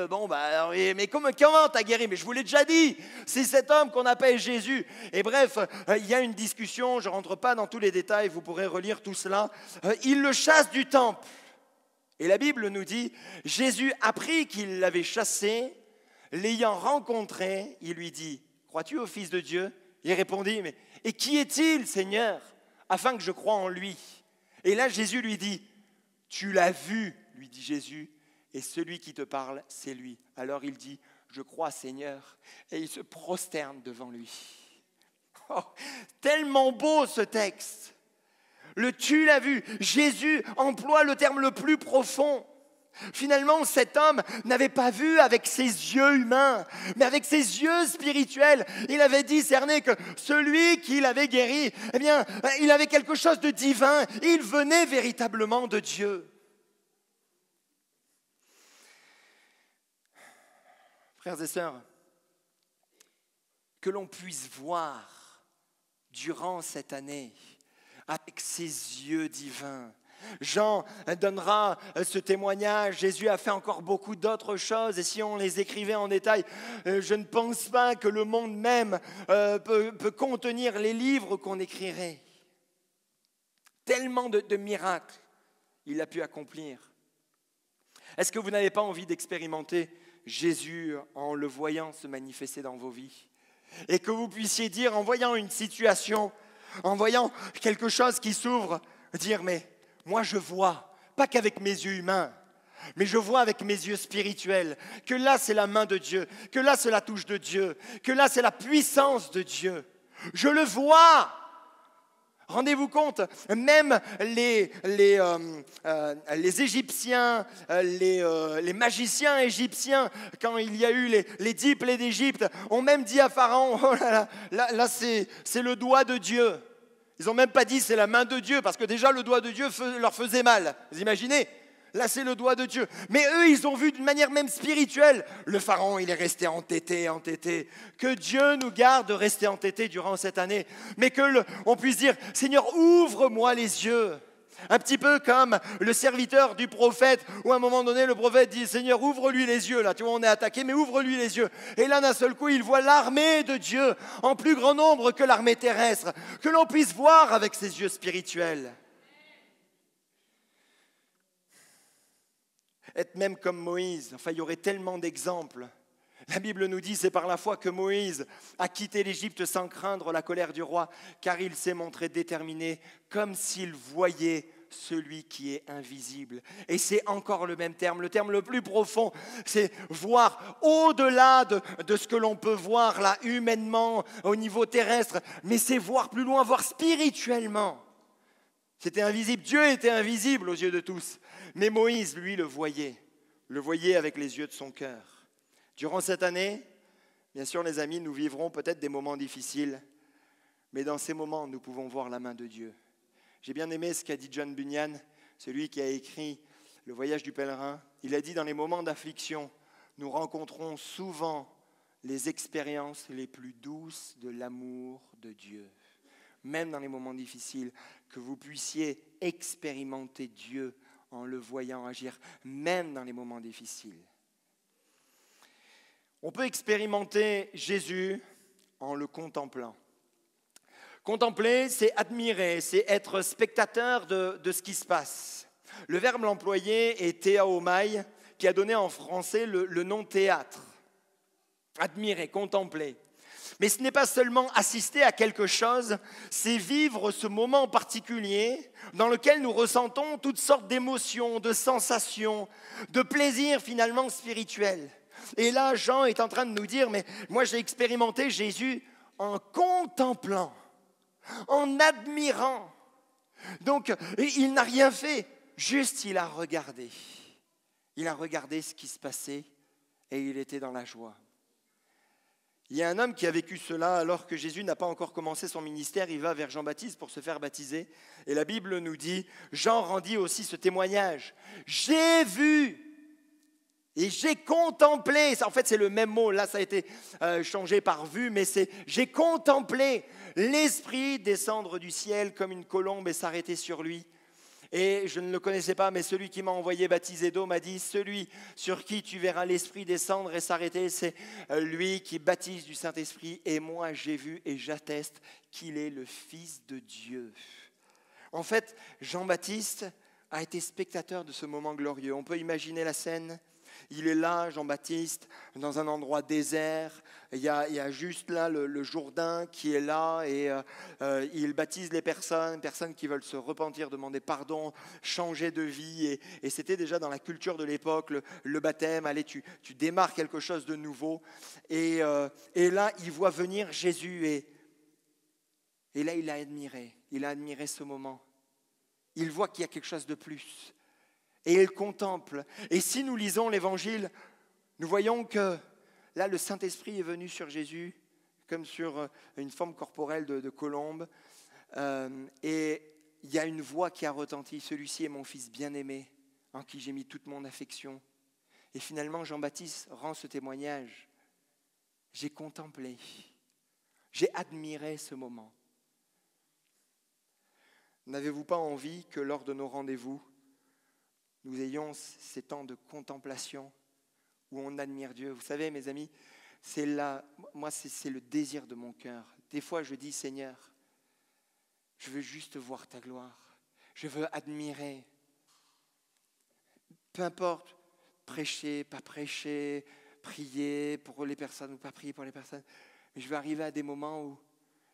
B: Mais comment t'as guéri? Mais je vous l'ai déjà dit, c'est cet homme qu'on appelle Jésus. Et bref, il y a une discussion, je ne rentre pas dans tous les détails, vous pourrez relire tout cela. Il le chasse du temple. Et la Bible nous dit, Jésus apprit qu'il l'avait chassé, l'ayant rencontré, il lui dit, crois-tu au Fils de Dieu? Il répondit, et qui est-il, Seigneur, afin que je croie en lui? Et là, Jésus lui dit, tu l'as vu, lui dit Jésus, et celui qui te parle, c'est lui. Alors il dit, je crois, Seigneur, et il se prosterne devant lui. Oh, tellement beau ce texte. Le tu l'as vu, Jésus emploie le terme le plus profond. Finalement, cet homme n'avait pas vu avec ses yeux humains, mais avec ses yeux spirituels. Il avait discerné que celui qui l'avait guéri, il avait quelque chose de divin. Il venait véritablement de Dieu. Frères et sœurs, que l'on puisse voir durant cette année avec ses yeux divins. Jean donnera ce témoignage. Jésus a fait encore beaucoup d'autres choses et si on les écrivait en détail, je ne pense pas que le monde même peut contenir les livres qu'on écrirait. Tellement de miracles il a pu accomplir. Est-ce que vous n'avez pas envie d'expérimenter Jésus en le voyant se manifester dans vos vies? Et que vous puissiez dire, en voyant une situation, en voyant quelque chose qui s'ouvre, dire, mais moi je vois, pas qu'avec mes yeux humains, mais je vois avec mes yeux spirituels, que là c'est la main de Dieu, que là c'est la touche de Dieu, que là c'est la puissance de Dieu. Je le vois. Rendez-vous compte, même les Égyptiens, les magiciens égyptiens, quand il y a eu les 10 plaies d'Égypte, ont même dit à Pharaon, oh là c'est le doigt de Dieu. Ils n'ont même pas dit c'est la main de Dieu, parce que déjà le doigt de Dieu leur faisait mal. Vous imaginez ? Là, c'est le doigt de Dieu. Mais eux, ils ont vu d'une manière même spirituelle. Le pharaon, il est resté entêté. Que Dieu nous garde de rester entêté durant cette année. Mais on puisse dire, Seigneur, ouvre-moi les yeux. Un petit peu comme le serviteur du prophète, où à un moment donné, le prophète dit, Seigneur, ouvre-lui les yeux. Là, tu vois, on est attaqué, mais ouvre-lui les yeux. Et là, d'un seul coup, il voit l'armée de Dieu en plus grand nombre que l'armée terrestre. Que l'on puisse voir avec ses yeux spirituels. Être même comme Moïse. Enfin, il y aurait tellement d'exemples. La Bible nous dit, c'est par la foi que Moïse a quitté l'Égypte sans craindre la colère du roi, car il s'est montré déterminé, comme s'il voyait celui qui est invisible. Et c'est encore le même terme, le terme le plus profond, c'est voir au-delà de ce que l'on peut voir là, humainement, au niveau terrestre, mais c'est voir plus loin, voir spirituellement. C'était invisible, Dieu était invisible aux yeux de tous. Mais Moïse, lui, le voyait avec les yeux de son cœur. Durant cette année, bien sûr, les amis, nous vivrons peut-être des moments difficiles, mais dans ces moments, nous pouvons voir la main de Dieu. J'ai bien aimé ce qu'a dit John Bunyan, celui qui a écrit Le voyage du pèlerin. Il a dit, dans les moments d'affliction, nous rencontrons souvent les expériences les plus douces de l'amour de Dieu. Même dans les moments difficiles, que vous puissiez expérimenter Dieu en le voyant agir, même dans les moments difficiles. On peut expérimenter Jésus en le contemplant. Contempler, c'est admirer, c'est être spectateur de ce qui se passe. Le verbe employé est théaomai, qui a donné en français le nom théâtre. Admirer, contempler. Mais ce n'est pas seulement assister à quelque chose, c'est vivre ce moment particulier dans lequel nous ressentons toutes sortes d'émotions, de sensations, de plaisirs finalement spirituels. Et là, Jean est en train de nous dire, mais moi j'ai expérimenté Jésus en contemplant, en admirant. Donc, il n'a rien fait, juste il a regardé. Il a regardé ce qui se passait et il était dans la joie. Il y a un homme qui a vécu cela alors que Jésus n'a pas encore commencé son ministère. Il va vers Jean-Baptiste pour se faire baptiser. Et la Bible nous dit, Jean rendit aussi ce témoignage. J'ai vu et j'ai contemplé. En fait, c'est le même mot. Là, ça a été changé par vu, mais c'est j'ai contemplé l'Esprit descendre du ciel comme une colombe et s'arrêter sur lui. Et je ne le connaissais pas, mais celui qui m'a envoyé baptiser d'eau m'a dit, celui sur qui tu verras l'Esprit descendre et s'arrêter, c'est lui qui baptise du Saint-Esprit. Et moi, j'ai vu et j'atteste qu'il est le Fils de Dieu. En fait, Jean-Baptiste a été spectateur de ce moment glorieux. On peut imaginer la scène. Il est là, Jean-Baptiste, dans un endroit désert. Il y a juste là le Jourdain qui est là et il baptise les personnes qui veulent se repentir, demander pardon, changer de vie. Et c'était déjà dans la culture de l'époque, le baptême. Allez, tu démarres quelque chose de nouveau. Et là, il voit venir Jésus et là, il a admiré ce moment. Il voit qu'il y a quelque chose de plus. Et il contemple. Et si nous lisons l'Évangile, nous voyons que là, le Saint-Esprit est venu sur Jésus, comme sur une forme corporelle de colombe. Et il y a une voix qui a retenti. Celui-ci est mon Fils bien-aimé, en qui j'ai mis toute mon affection. Et finalement, Jean-Baptiste rend ce témoignage. J'ai contemplé. J'ai admiré ce moment. N'avez-vous pas envie que lors de nos rendez-vous, nous ayons ces temps de contemplation où on admire Dieu? Vous savez, mes amis, c'est le désir de mon cœur. Des fois, je dis, Seigneur, je veux juste voir ta gloire. Je veux admirer. Peu importe, prêcher, pas prêcher, prier pour les personnes ou pas prier pour les personnes. Mais je veux arriver à des moments où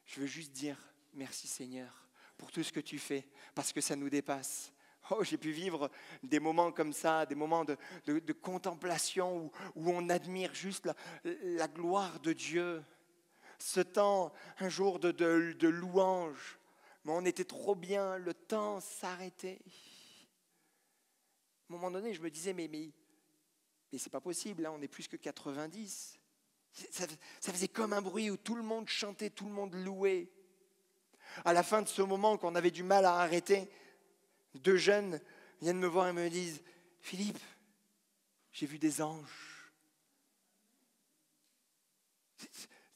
B: je veux juste dire merci Seigneur pour tout ce que tu fais, parce que ça nous dépasse. Oh, j'ai pu vivre des moments comme ça, des moments de contemplation où on admire juste la gloire de Dieu. Ce temps, un jour de louange, mais on était trop bien, le temps s'arrêtait. À un moment donné, je me disais, mais c'est pas possible, là, on est plus que 90. Ça faisait comme un bruit où tout le monde chantait, tout le monde louait. À la fin de ce moment, qu'on avait du mal à arrêter, 2 jeunes viennent me voir et me disent, Philippe, j'ai vu des anges.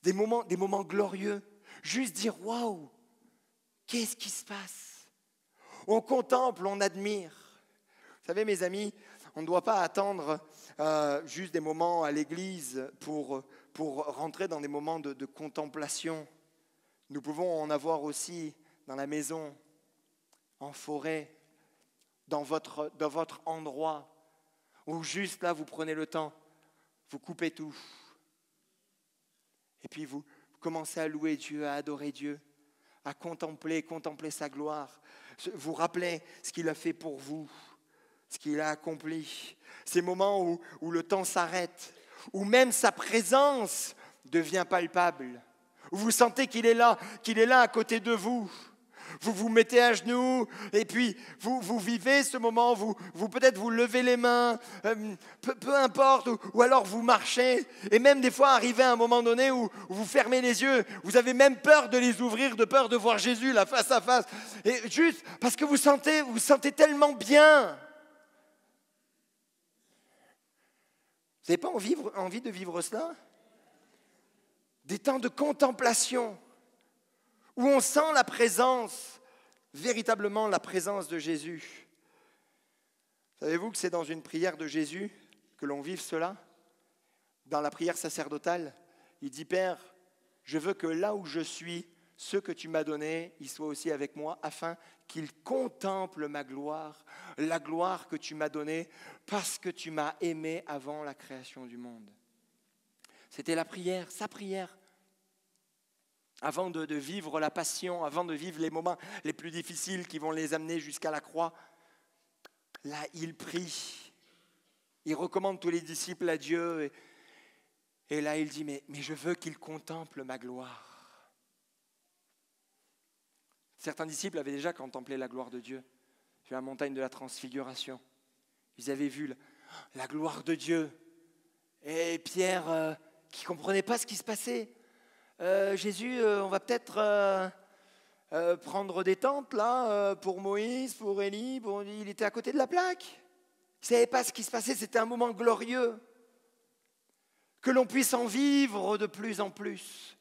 B: Des moments glorieux. Juste dire, waouh, qu'est-ce qui se passe? On contemple, on admire. Vous savez, mes amis, on ne doit pas attendre juste des moments à l'église pour rentrer dans des moments de contemplation. Nous pouvons en avoir aussi dans la maison, en forêt, dans votre endroit, où juste là, vous prenez le temps, vous coupez tout. Et puis vous commencez à louer Dieu, à adorer Dieu, à contempler sa gloire. Vous rappelez ce qu'il a fait pour vous, ce qu'il a accompli. Ces moments où le temps s'arrête, où même sa présence devient palpable, où vous sentez qu'il est là à côté de vous. Vous vous mettez à genoux et puis vous vivez ce moment, peut-être vous levez les mains, peu importe, ou alors vous marchez. Et même des fois, arrivé à un moment donné où vous fermez les yeux, vous avez même peur de les ouvrir, de peur de voir Jésus là face à face. Et juste parce que vous sentez tellement bien. Vous n'avez pas envie de vivre cela? Des temps de contemplation, où on sent la présence, véritablement la présence de Jésus. Savez-vous que c'est dans une prière de Jésus que l'on vive cela? Dans la prière sacerdotale, il dit, Père, je veux que là où je suis, ce que tu m'as donné, il soit aussi avec moi, afin qu'il contemple ma gloire, la gloire que tu m'as donnée, parce que tu m'as aimé avant la création du monde. C'était la prière, sa prière. Avant de vivre la passion, avant de vivre les moments les plus difficiles qui vont les amener jusqu'à la croix, là, il prie. Il recommande tous les disciples à Dieu. Et là, il dit, mais je veux qu'ils contemplent ma gloire. Certains disciples avaient déjà contemplé la gloire de Dieu sur la montagne de la Transfiguration. Ils avaient vu la gloire de Dieu. Et Pierre, qui ne comprenait pas ce qui se passait. Jésus, on va peut-être prendre des tentes là pour Moïse, pour Élie. Il était à côté de la plaque. Il ne savait pas ce qui se passait, c'était un moment glorieux. Que l'on puisse en vivre de plus en plus.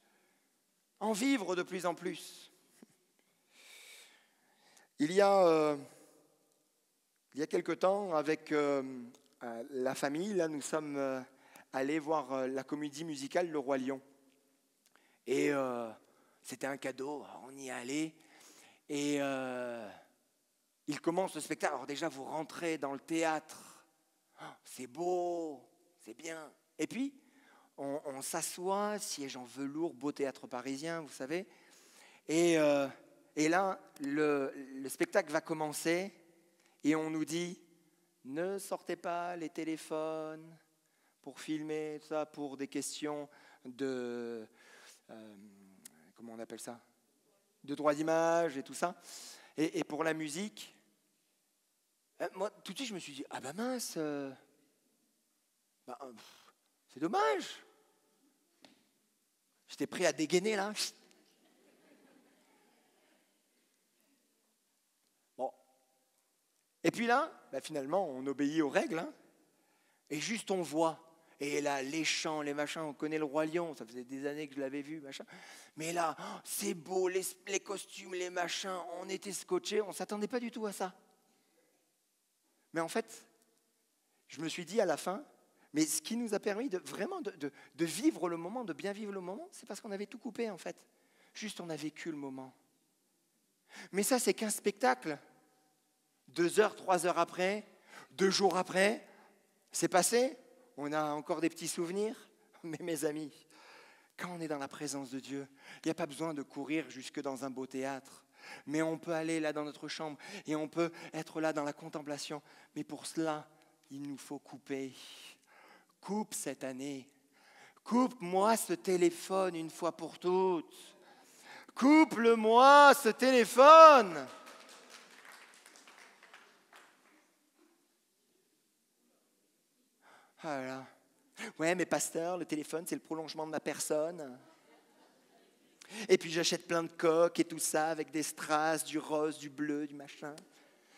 B: En vivre de plus en plus. Il y a quelque temps, avec la famille, là, nous sommes allés voir la comédie musicale Le Roi Lion. Et c'était un cadeau, on y est allé. Et il commence le spectacle. Alors déjà, vous rentrez dans le théâtre. Oh, c'est beau, c'est bien. Et puis, on s'assoit, siège en velours, beau théâtre parisien, vous savez. Et là, le spectacle va commencer. Et on nous dit, ne sortez pas les téléphones pour filmer, tout ça, pour des questions de... comment on appelle ça? De droit d'image et tout ça. Et pour la musique, moi, tout de suite, je me suis dit, ah ben mince, c'est dommage. J'étais prêt à dégainer, là. Bon. Et puis là, finalement, on obéit aux règles. Hein, et juste, on voit. Et là, les chants, les machins, on connaît le Roi Lion, ça faisait des années que je l'avais vu, machin. Mais là, c'est beau, les costumes, les machins, on était scotchés, on ne s'attendait pas du tout à ça. Mais en fait, je me suis dit à la fin, mais ce qui nous a permis vraiment de vivre le moment, de bien vivre le moment, c'est parce qu'on avait tout coupé en fait. Juste on a vécu le moment. Mais ça, c'est qu'un spectacle. 2 heures, 3 heures après, 2 jours après, c'est passé. On a encore des petits souvenirs. Mais mes amis, quand on est dans la présence de Dieu, il n'y a pas besoin de courir jusque dans un beau théâtre. Mais on peut aller là dans notre chambre et on peut être là dans la contemplation. Mais pour cela, il nous faut couper. Coupe cette année. Coupe-moi ce téléphone une fois pour toutes. Coupe-le-moi ce téléphone. Ah là. Ouais, mais pasteur, le téléphone, c'est le prolongement de ma personne. Et puis j'achète plein de coques et tout ça, avec des strass, du rose, du bleu, du machin.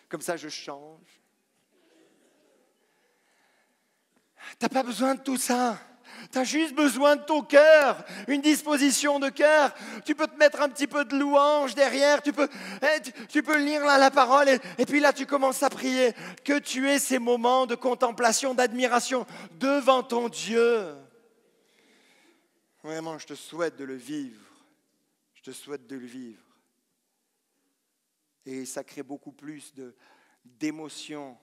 B: Comme ça, je change. T'as pas besoin de tout ça. Tu as juste besoin de ton cœur, une disposition de cœur. Tu peux te mettre un petit peu de louange derrière, tu peux lire la parole et puis là tu commences à prier. Que tu aies ces moments de contemplation, d'admiration devant ton Dieu. Vraiment, je te souhaite de le vivre. Je te souhaite de le vivre. Et ça crée beaucoup plus d'émotions.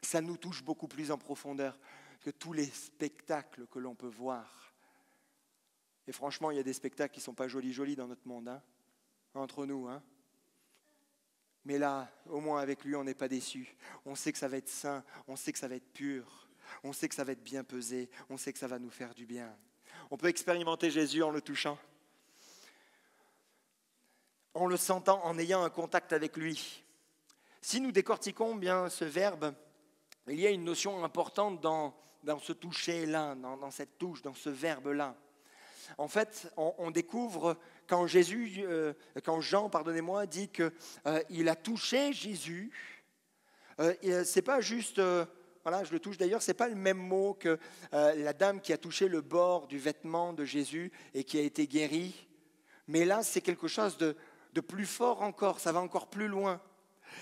B: Ça nous touche beaucoup plus en profondeur que tous les spectacles que l'on peut voir. Et franchement, il y a des spectacles qui ne sont pas jolis dans notre monde, hein, entre nous. Hein. Mais là, au moins avec lui, on n'est pas déçus. On sait que ça va être sain, on sait que ça va être pur, on sait que ça va être bien pesé, on sait que ça va nous faire du bien. On peut expérimenter Jésus en le touchant, en le sentant, en ayant un contact avec lui. Si nous décortiquons bien ce verbe, il y a une notion importante dans ce toucher-là, dans cette touche, dans ce verbe-là. En fait, on découvre quand Jean, dit qu'il a touché Jésus, c'est pas juste, voilà, je le touche d'ailleurs, c'est pas le même mot que la dame qui a touché le bord du vêtement de Jésus et qui a été guérie. Mais là, c'est quelque chose de plus fort encore, ça va encore plus loin.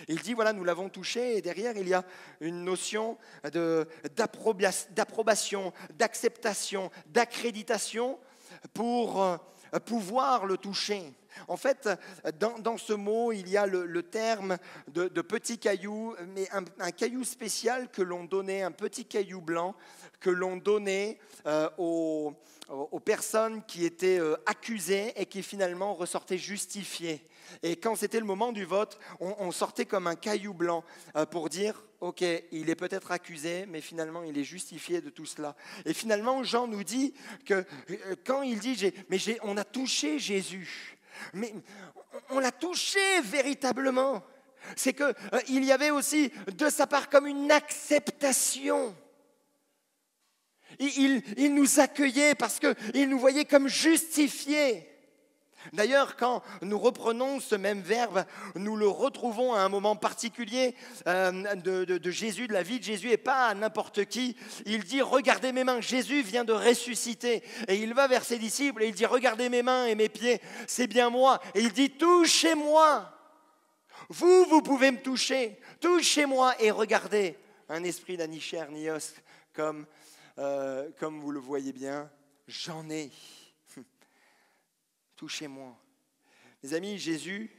B: Il dit, voilà, nous l'avons touché, et derrière, il y a une notion d'approbation, d'acceptation, d'accréditation pour pouvoir le toucher. En fait, dans ce mot, il y a le terme de petit caillou, mais un caillou spécial que l'on donnait, un petit caillou blanc que l'on donnait aux personnes qui étaient accusées et qui finalement ressortaient justifiées. Et quand c'était le moment du vote, on sortait comme un caillou blanc pour dire « Ok, il est peut-être accusé, mais finalement il est justifié de tout cela. » Et finalement, Jean nous dit que quand il dit « on a touché Jésus », mais on l'a touché véritablement. C'est qu'il y avait aussi de sa part comme une acceptation. Il nous accueillait parce qu'il nous voyait comme justifiés. D'ailleurs, quand nous reprenons ce même verbe, nous le retrouvons à un moment particulier de Jésus, de la vie de Jésus, et pas à n'importe qui. Il dit « Regardez mes mains, Jésus vient de ressusciter. » Et il va vers ses disciples et il dit « Regardez mes mains et mes pieds, c'est bien moi. » Et il dit « Touchez-moi. Vous pouvez me toucher. Touchez-moi et regardez. » Un esprit n'a ni chair ni os, comme vous le voyez bien, j'en ai. Touchez-moi. Mes amis, Jésus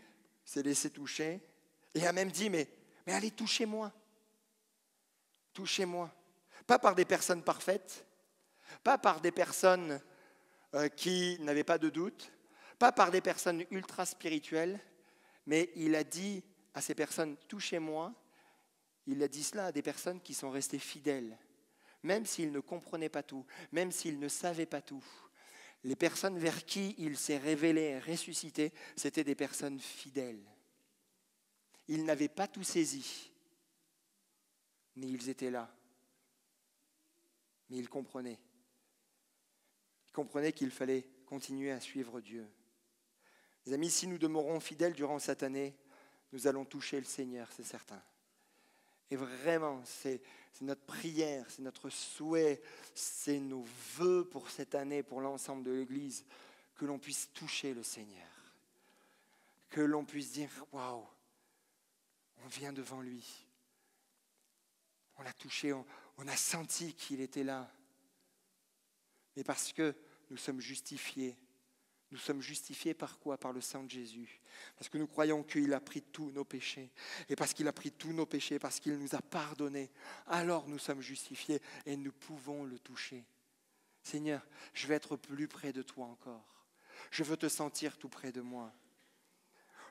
B: s'est laissé toucher et a même dit, mais allez, touchez-moi. Touchez-moi. Pas par des personnes parfaites, pas par des personnes qui n'avaient pas de doute, pas par des personnes ultra spirituelles, mais il a dit à ces personnes, touchez-moi. Il a dit cela à des personnes qui sont restées fidèles, même s'ils ne comprenaient pas tout, même s'ils ne savaient pas tout. Les personnes vers qui il s'est révélé, ressuscité, c'étaient des personnes fidèles. Ils n'avaient pas tout saisi, mais ils étaient là. Mais ils comprenaient. Ils comprenaient qu'il fallait continuer à suivre Dieu. Les amis, si nous demeurons fidèles durant cette année, nous allons toucher le Seigneur, c'est certain. Et vraiment, c'est notre prière, c'est notre souhait, c'est nos vœux pour cette année, pour l'ensemble de l'Église, que l'on puisse toucher le Seigneur. Que l'on puisse dire, waouh, on vient devant lui. On l'a touché, on a senti qu'il était là. Mais parce que nous sommes justifiés. Nous sommes justifiés par quoi? Par le sang de Jésus. Parce que nous croyons qu'il a pris tous nos péchés. Et parce qu'il a pris tous nos péchés, parce qu'il nous a pardonnés, alors nous sommes justifiés et nous pouvons le toucher. Seigneur, je veux être plus près de toi encore. Je veux te sentir tout près de moi.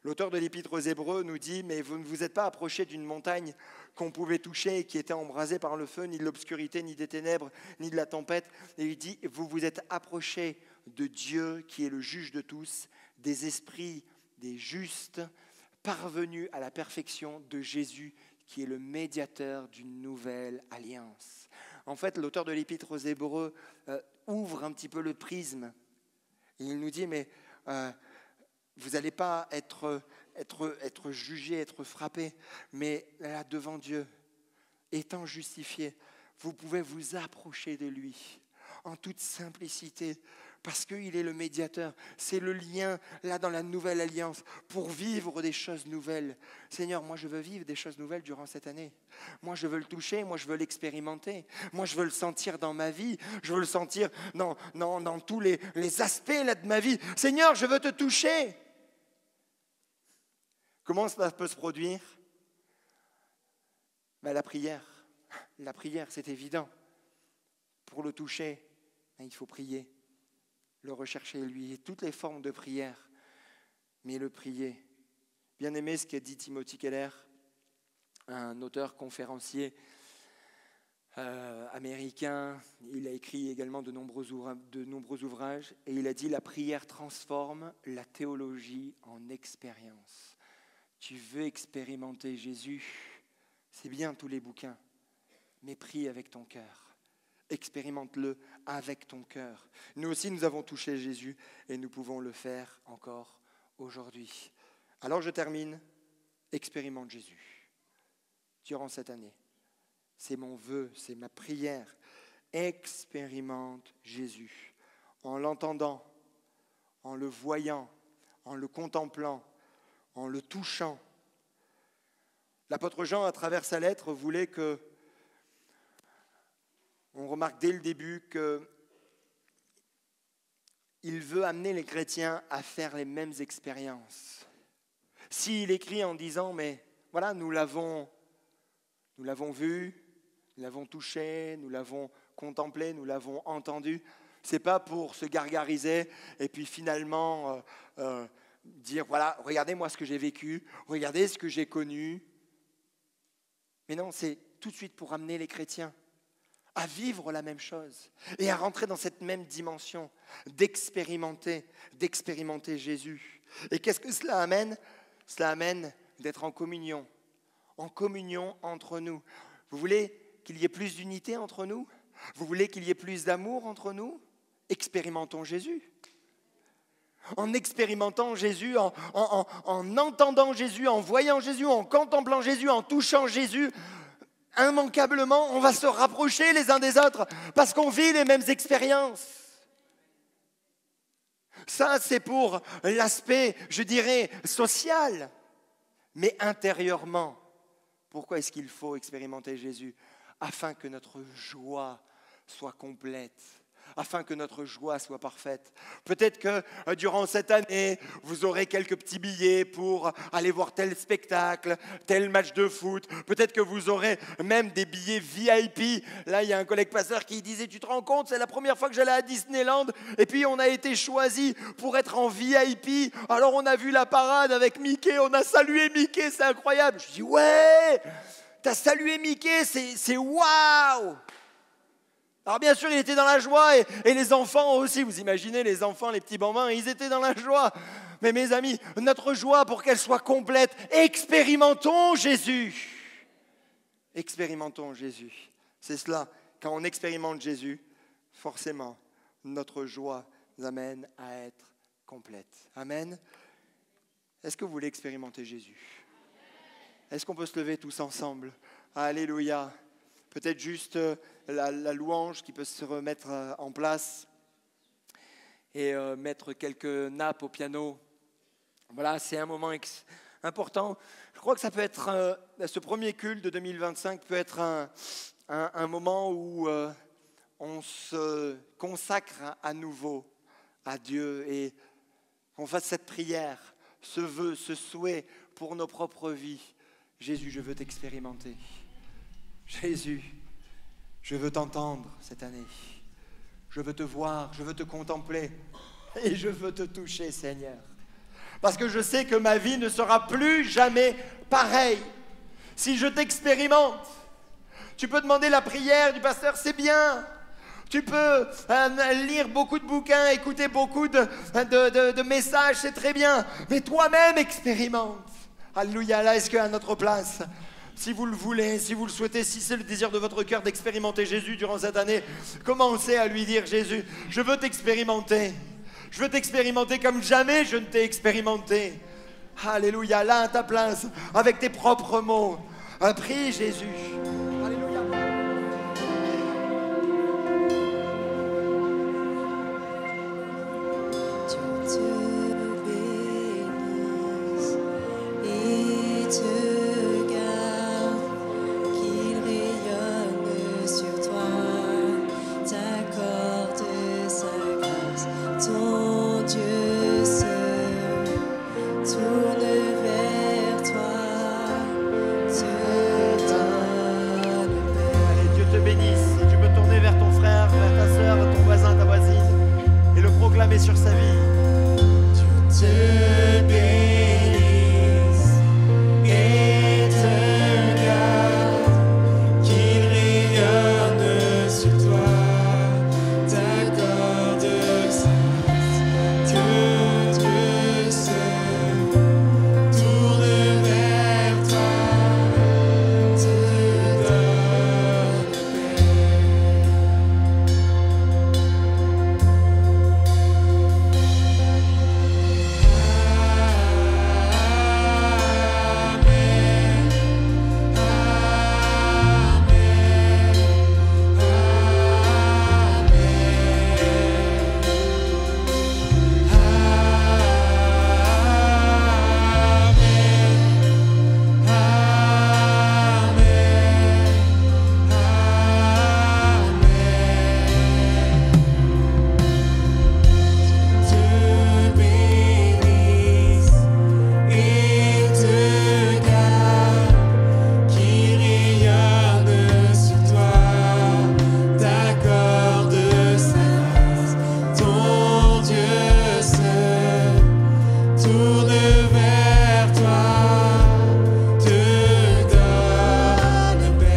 B: L'auteur de l'Épître aux Hébreux nous dit, mais vous ne vous êtes pas approchés d'une montagne qu'on pouvait toucher et qui était embrasée par le feu, ni de l'obscurité, ni des ténèbres, ni de la tempête. Et il dit, vous vous êtes approchés de Dieu qui est le juge de tous, des esprits des justes, parvenus à la perfection de Jésus qui est le médiateur d'une nouvelle alliance. En fait, l'auteur de l'Épître aux Hébreux ouvre un petit peu le prisme. Et il nous dit, mais vous n'allez pas être jugé, être frappé, mais là, devant Dieu, étant justifié, vous pouvez vous approcher de lui en toute simplicité, parce qu'il est le médiateur. C'est le lien, là, dans la nouvelle alliance, pour vivre des choses nouvelles. Seigneur, moi, je veux vivre des choses nouvelles durant cette année. Moi, je veux le toucher, moi, je veux l'expérimenter. Moi, je veux le sentir dans ma vie. Je veux le sentir dans tous les aspects là, de ma vie. Seigneur, je veux te toucher. Comment ça peut se produire? La prière. La prière, c'est évident. Pour le toucher, il faut prier, le rechercher lui, et toutes les formes de prière, mais le prier. Bien aimé ce qu'a dit Timothy Keller, un auteur conférencier américain. Il a écrit également de nombreux ouvrages, et il a dit « La prière transforme la théologie en expérience ». Tu veux expérimenter Jésus, c'est bien tous les bouquins, mais prie avec ton cœur. Expérimente-le avec ton cœur. Nous aussi, nous avons touché Jésus et nous pouvons le faire encore aujourd'hui. Alors je termine. Expérimente Jésus durant cette année. C'est mon vœu, c'est ma prière. Expérimente Jésus en l'entendant, en le voyant, en le contemplant, en le touchant. L'apôtre Jean, à travers sa lettre, voulait que on remarque dès le début qu'il veut amener les chrétiens à faire les mêmes expériences. S'il écrit en disant, mais voilà, nous l'avons vu, nous l'avons touché, nous l'avons contemplé, nous l'avons entendu, c'est pas pour se gargariser et puis finalement dire, voilà, regardez moi ce que j'ai vécu, regardez ce que j'ai connu. Mais non, c'est tout de suite pour amener les chrétiens à vivre la même chose et à rentrer dans cette même dimension d'expérimenter Jésus. Et qu'est-ce que cela amène? Cela amène d'être en communion entre nous. Vous voulez qu'il y ait plus d'unité entre nous? Vous voulez qu'il y ait plus d'amour entre nous? Expérimentons Jésus. En expérimentant Jésus, en entendant Jésus, en voyant Jésus, en contemplant Jésus, en touchant Jésus, immanquablement, on va se rapprocher les uns des autres parce qu'on vit les mêmes expériences. Ça, c'est pour l'aspect, je dirais, social. Mais intérieurement, pourquoi est-ce qu'il faut expérimenter Jésus? Afin que notre joie soit complète. Afin que notre joie soit parfaite. Peut-être que durant cette année, vous aurez quelques petits billets pour aller voir tel spectacle, tel match de foot. Peut-être que vous aurez même des billets VIP. Là, il y a un collègue pasteur qui disait, tu te rends compte, c'est la première fois que j'allais à Disneyland et puis on a été choisi pour être en VIP. Alors on a vu la parade avec Mickey, on a salué Mickey, c'est incroyable. Je dis, ouais, t'as salué Mickey, c'est waouh! Alors bien sûr, il était dans la joie et les enfants aussi. Vous imaginez les enfants, les petits bambins, ils étaient dans la joie. Mais mes amis, notre joie, pour qu'elle soit complète, expérimentons Jésus. Expérimentons Jésus. C'est cela, quand on expérimente Jésus, forcément, notre joie nous amène à être complète. Amen. Est-ce que vous voulez expérimenter Jésus? Est-ce qu'on peut se lever tous ensemble Alléluia. Peut-être juste la louange qui peut se remettre en place et mettre quelques nappes au piano. Voilà, c'est un moment important. Je crois que ça peut être, ce premier culte de 2025 peut être un moment où on se consacre à nouveau à Dieu et qu'on fasse cette prière, ce vœu, ce souhait pour nos propres vies. Jésus, je veux t'expérimenter. Jésus, je veux t'entendre cette année. Je veux te voir, je veux te contempler et je veux te toucher, Seigneur. Parce que je sais que ma vie ne sera plus jamais pareille si je t'expérimente. Tu peux demander la prière du pasteur, c'est bien. Tu peux lire beaucoup de bouquins, écouter beaucoup de messages, c'est très bien. Mais toi-même expérimente. Alléluia, là, est-ce qu'à notre place, si vous le voulez, si vous le souhaitez, si c'est le désir de votre cœur d'expérimenter Jésus durant cette année, commencez à lui dire, Jésus, je veux t'expérimenter. Je veux t'expérimenter comme jamais je ne t'ai expérimenté. Alléluia, là à ta place, avec tes propres mots. Prie Jésus. Alléluia.
C: Dieu te bénisse et te garde, qu'il rayonne sur toi, t'accorde sa grâce. Ton Dieu seul tourne vers toi, te donne paix.
B: Allez, Dieu te bénisse. Et tu peux tourner vers ton frère, vers ta soeur, ton voisin, ta voisine, et le proclamer sur sa vie.
A: Dieu te bénisse et te garde, qu'il rayonne sur toi, t'accorde sa grâce. Dieu seul tourne vers toi, te donne paix. Te bénisse et te garde, qu'il rayonne sur toi, t'accorde sa grâce. Ton Dieu seul tourne vers toi, te donne paix.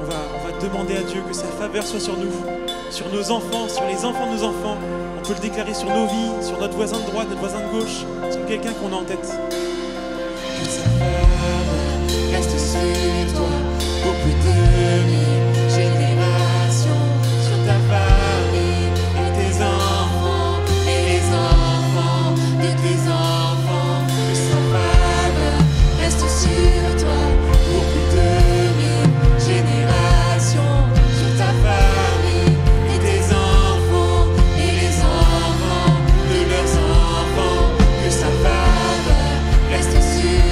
A: On va demander à Dieu que sa faveur soit sur nous, sur nos enfants, sur les enfants de nos enfants. On peut le déclarer sur nos vies, sur notre voisin de droite, notre voisin de gauche, sur quelqu'un qu'on a en tête. Que sa faveur reste sur toi pour plus de 1000 générations, sur ta famille et tes enfants et les enfants de tes enfants. Que sa faveur reste sur toi pour plus de 1000 générations, sur ta famille et tes enfants et les enfants de leurs enfants. Que sa faveur reste sur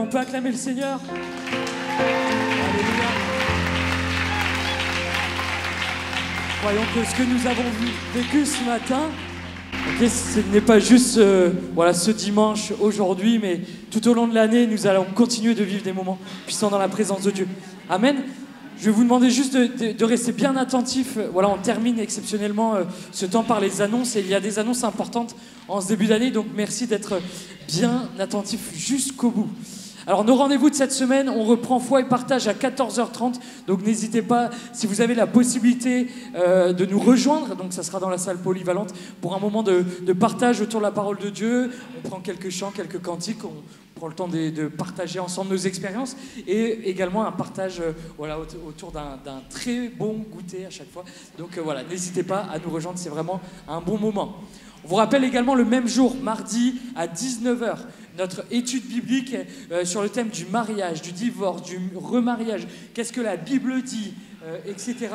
D: on peut acclamer le Seigneur. Alléluia. Croyons que ce que nous avons vécu ce matin, ce n'est pas juste ce dimanche, aujourd'hui, mais tout au long de l'année, nous allons continuer de vivre des moments puissants dans la présence de Dieu. Amen. Je vais vous demander juste de rester bien attentifs. On termine exceptionnellement ce temps par les annonces. Et il y a des annonces importantes en ce début d'année. Donc merci d'être bien attentifs jusqu'au bout. Alors nos rendez-vous de cette semaine, on reprend Foi et Partage à 14h30. Donc n'hésitez pas, si vous avez la possibilité de nous rejoindre. Donc ça sera dans la salle polyvalente pour un moment de partage autour de la parole de Dieu. On prend quelques chants, quelques cantiques. On prend le temps de partager ensemble nos expériences et également un partage autour d'un très bon goûter à chaque fois. Donc n'hésitez pas à nous rejoindre, c'est vraiment un bon moment. On vous rappelle également le même jour, mardi à 19h, notre étude biblique sur le thème du mariage, du divorce, du remariage. Qu'est-ce que la Bible dit, etc.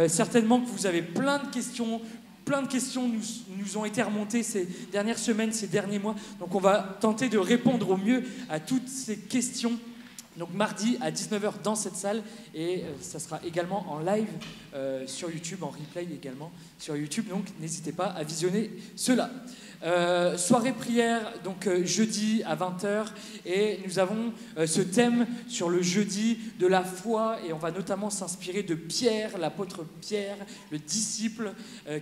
D: Certainement que vous avez plein de questions. Plein de questions nous ont été remontées ces dernières semaines, ces derniers mois. Donc on va tenter de répondre au mieux à toutes ces questions. Donc mardi à 19h dans cette salle et ça sera également en live sur YouTube, en replay également sur YouTube. Donc n'hésitez pas à visionner cela. Soirée prière, donc jeudi à 20h et nous avons ce thème sur le jeudi de la foi et on va notamment s'inspirer de Pierre, l'apôtre Pierre, le disciple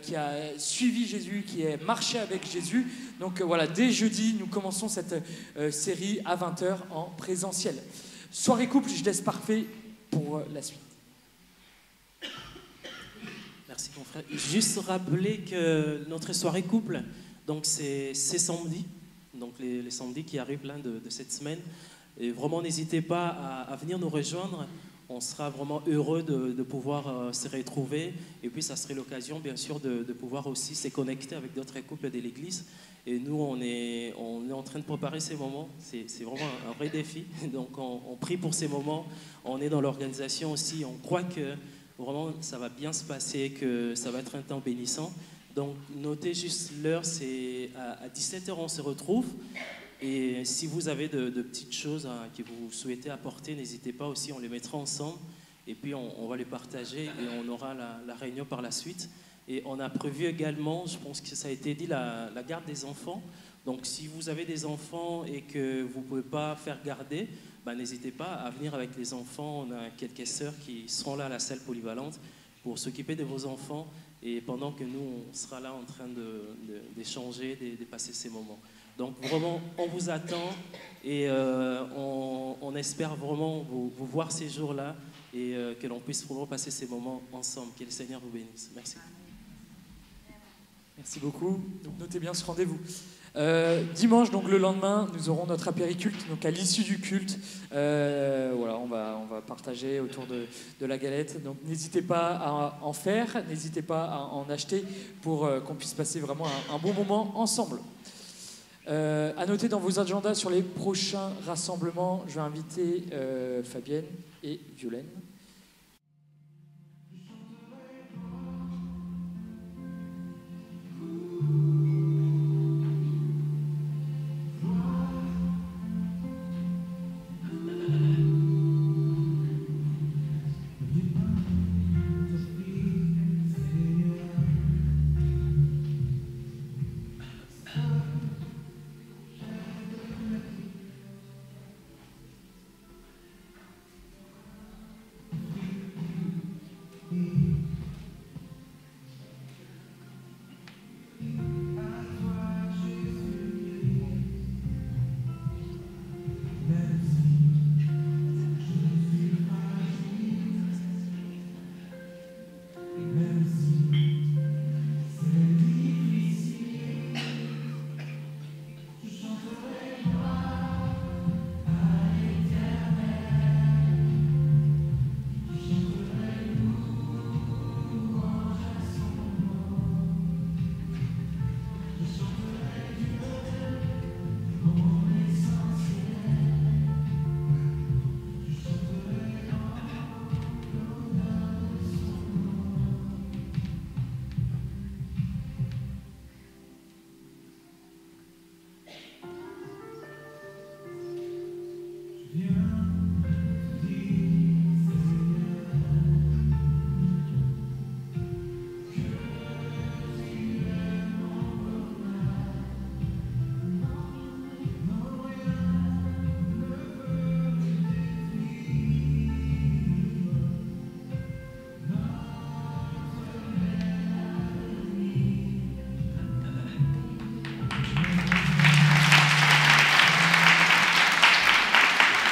D: qui a suivi Jésus, qui a marché avec Jésus. Donc dès jeudi, nous commençons cette série à 20h en présentiel. Soirée couple, je laisse Parfait pour la suite.
E: Merci mon frère. Juste rappeler que notre soirée couple, donc c'est samedi, donc les samedis qui arrivent là de cette semaine. Et vraiment n'hésitez pas à venir nous rejoindre. On sera vraiment heureux de pouvoir se retrouver. Et puis ça serait l'occasion bien sûr de pouvoir aussi se connecter avec d'autres couples de l'église. Et nous, on est en train de préparer ces moments. C'est vraiment un vrai défi. Donc, on prie pour ces moments. On est dans l'organisation aussi. On croit que vraiment, ça va bien se passer, que ça va être un temps bénissant. Donc, notez juste l'heure, c'est à 17h, on se retrouve. Et si vous avez de petites choses que vous souhaitez apporter, n'hésitez pas aussi, on les mettra ensemble. Et puis, on va les partager et on aura la réunion par la suite. Et on a prévu également, je pense que ça a été dit, la garde des enfants. Donc si vous avez des enfants et que vous ne pouvez pas faire garder, n'hésitez pas à venir avec les enfants. On a quelques sœurs qui seront là à la salle polyvalente pour s'occuper de vos enfants. Et pendant que nous, on sera là en train d'échanger, de passer ces moments. Donc vraiment, on vous attend et on espère vraiment vous voir ces jours-là et que l'on puisse vraiment passer ces moments ensemble. Que le Seigneur vous bénisse. Merci.
D: Merci beaucoup. Donc, notez bien ce rendez-vous. Dimanche, donc le lendemain, nous aurons notre apériculte. Donc à l'issue du culte, on va partager autour de la galette. Donc n'hésitez pas à en faire, n'hésitez pas à en acheter pour qu'on puisse passer vraiment un bon moment ensemble. À noter dans vos agendas sur les prochains rassemblements, je vais inviter Fabienne et Violaine.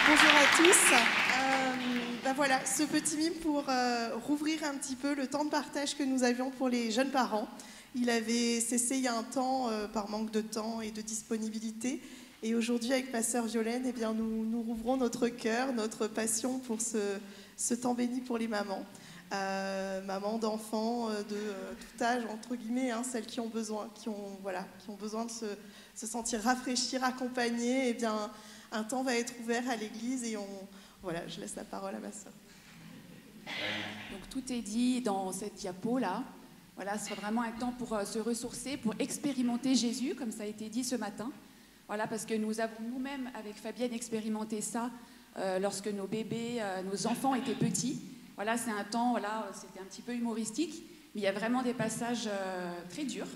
F: Bonjour à tous. Voilà, ce petit mime pour rouvrir un petit peu le temps de partage que nous avions pour les jeunes parents. Il avait cessé il y a un temps par manque de temps et de disponibilité. Et aujourd'hui, avec ma sœur Violaine, eh bien, nous rouvrons notre cœur, notre passion pour ce temps béni pour les mamans. Mamans d'enfants de tout âge, entre guillemets, hein, celles qui ont besoin, qui ont besoin de se sentir rafraîchies, accompagnées. Eh bien, un temps va être ouvert à l'église et voilà, je laisse la parole à ma sœur.
G: Donc tout est dit dans cette diapo-là. Voilà, ce sera vraiment un temps pour se ressourcer, pour expérimenter Jésus, comme ça a été dit ce matin. Voilà, parce que nous avons nous-mêmes, avec Fabienne, expérimenté ça lorsque nos bébés, nos enfants étaient petits. Voilà, c'est un temps, voilà, c'était un petit peu humoristique, mais il y a vraiment des passages très durs.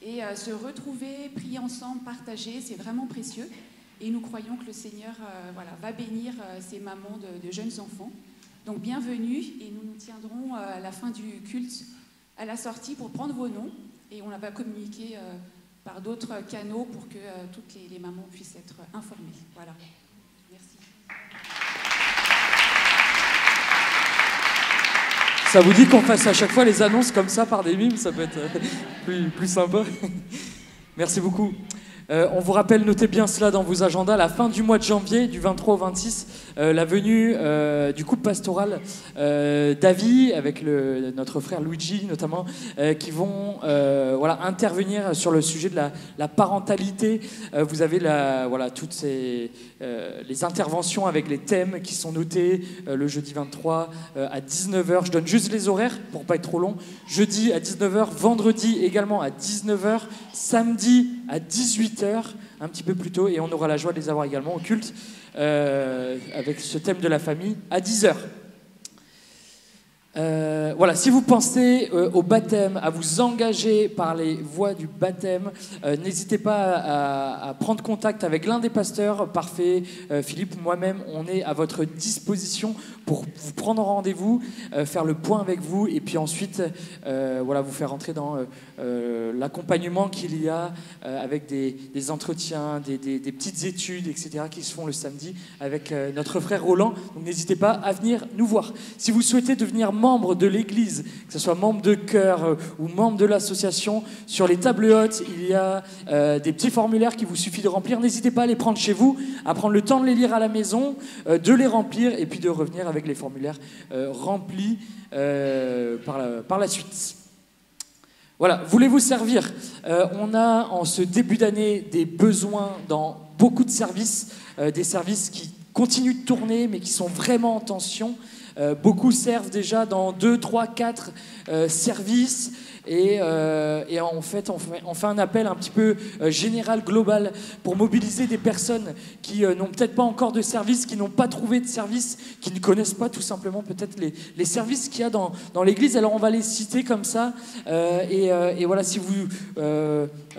G: Et se retrouver, prier ensemble, partager, c'est vraiment précieux. Et nous croyons que le Seigneur va bénir ces mamans de jeunes enfants. Donc bienvenue, et nous nous tiendrons à la fin du culte, à la sortie, pour prendre vos noms. Et on va communiquer par d'autres canaux pour que toutes les mamans puissent être informées. Voilà. Merci.
D: Ça vous dit qu'on fasse à chaque fois les annonces comme ça par des mimes? Ça peut être plus sympa. Merci beaucoup. On vous rappelle, notez bien cela dans vos agendas, la fin du mois de janvier, du 23 au 26, la venue du couple pastoral d'Avis, avec notre frère Luigi notamment, qui vont intervenir sur le sujet de la parentalité. Vous avez toutes les interventions avec les thèmes qui sont notés le jeudi 23 à 19h. Je donne juste les horaires pour ne pas être trop long. Jeudi à 19h, vendredi également à 19h, samedi à 18h, un petit peu plus tôt, et on aura la joie de les avoir également au culte avec ce thème de la famille à 10h. Si vous pensez au baptême, à vous engager par les voies du baptême, n'hésitez pas à prendre contact avec l'un des pasteurs. Parfait, Philippe ou moi-même, on est à votre disposition pour vous prendre rendez-vous, faire le point avec vous, et puis ensuite vous faire entrer dans l'accompagnement qu'il y a avec des entretiens, des petites études, etc., qui se font le samedi avec notre frère Roland. Donc n'hésitez pas à venir nous voir. Si vous souhaitez devenir membre de l'église, que ce soit membre de chœur ou membre de l'association, sur les tables hautes, il y a des petits formulaires qu'il vous suffit de remplir. N'hésitez pas à les prendre chez vous, à prendre le temps de les lire à la maison, de les remplir, et puis de revenir avec les formulaires remplis par la suite. Voilà, voulez-vous servir? On a en ce début d'année des besoins dans beaucoup de services, des services qui continuent de tourner mais qui sont vraiment en tension. Beaucoup servent déjà dans 2, 3, 4 services, et en fait on fait un appel un petit peu général, global, pour mobiliser des personnes qui n'ont peut-être pas encore de service, qui n'ont pas trouvé de service, qui ne connaissent pas tout simplement peut-être les services qu'il y a dans l'église. Alors on va les citer comme ça, et voilà, si vous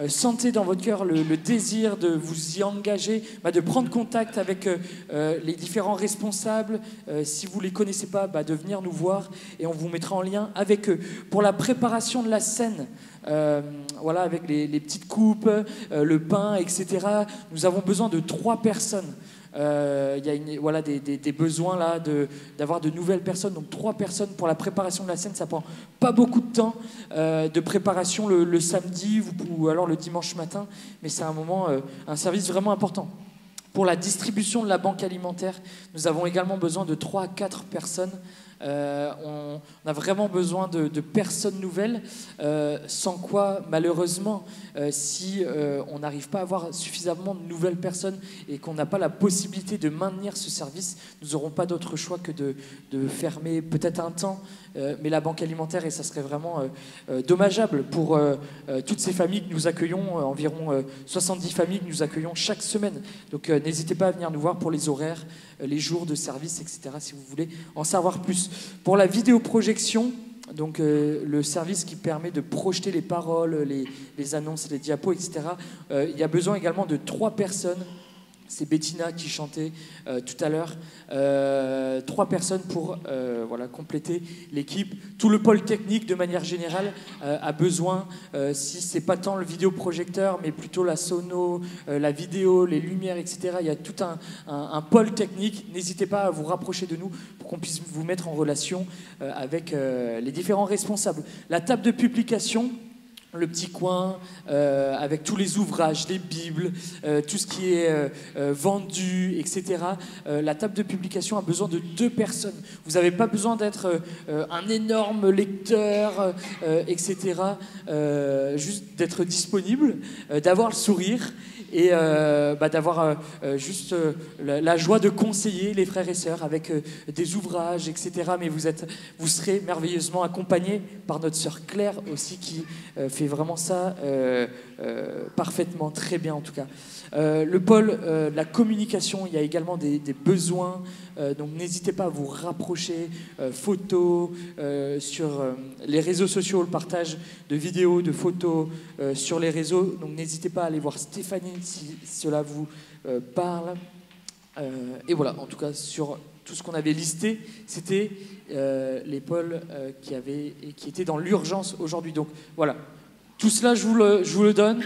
D: sentez dans votre cœur le désir de vous y engager, de prendre contact avec les différents responsables, si vous ne les connaissez pas, de venir nous voir, et on vous mettra en lien avec eux. Pour la préparation de la scène, avec les petites coupes, le pain, etc., nous avons besoin de 3 personnes. Il y a des besoins là d'avoir de nouvelles personnes, donc 3 personnes pour la préparation de la scène. Ça prend pas beaucoup de temps de préparation le samedi ou alors le dimanche matin, mais c'est un service vraiment important. Pour la distribution de la banque alimentaire, nous avons également besoin de 3 à 4 personnes. On a vraiment besoin de personnes nouvelles, sans quoi, malheureusement, si on n'arrive pas à avoir suffisamment de nouvelles personnes et qu'on n'a pas la possibilité de maintenir ce service, nous n'aurons pas d'autre choix que de fermer peut-être un temps, mais la banque alimentaire, et ça serait vraiment dommageable pour toutes ces familles que nous accueillons, environ 70 familles que nous accueillons chaque semaine. Donc n'hésitez pas à venir nous voir pour les horaires, les jours de service, etc., si vous voulez en savoir plus. Pour la vidéoprojection, donc le service qui permet de projeter les paroles, les annonces, les diapos, etc., il y a besoin également de 3 personnes. C'est Bettina qui chantait tout à l'heure. 3 personnes pour voilà, compléter l'équipe. Tout le pôle technique, de manière générale, a besoin, si ce n'est pas tant le vidéoprojecteur, mais plutôt la sono, la vidéo, les lumières, etc. Il y a tout un pôle technique. N'hésitez pas à vous rapprocher de nous pour qu'on puisse vous mettre en relation avec les différents responsables. La table de publication, le petit coin avec tous les ouvrages, les bibles, tout ce qui est vendu, etc. La table de publication a besoin de 2 personnes. Vous n'avez pas besoin d'être un énorme lecteur, etc. Juste d'être disponible, d'avoir le sourire et d'avoir juste la joie de conseiller les frères et sœurs avec des ouvrages, etc. Mais vous serez merveilleusement accompagnés par notre sœur Claire aussi qui fait vraiment ça parfaitement, très bien en tout cas. Le pôle de la communication, il y a également des besoins, donc n'hésitez pas à vous rapprocher, photos sur les réseaux sociaux, le partage de vidéos, de photos sur les réseaux, donc n'hésitez pas à aller voir Stéphanie si cela vous parle. Et voilà, en tout cas sur tout ce qu'on avait listé, c'était les pôles qui étaient dans l'urgence aujourd'hui. Donc voilà, tout cela, je vous le donne.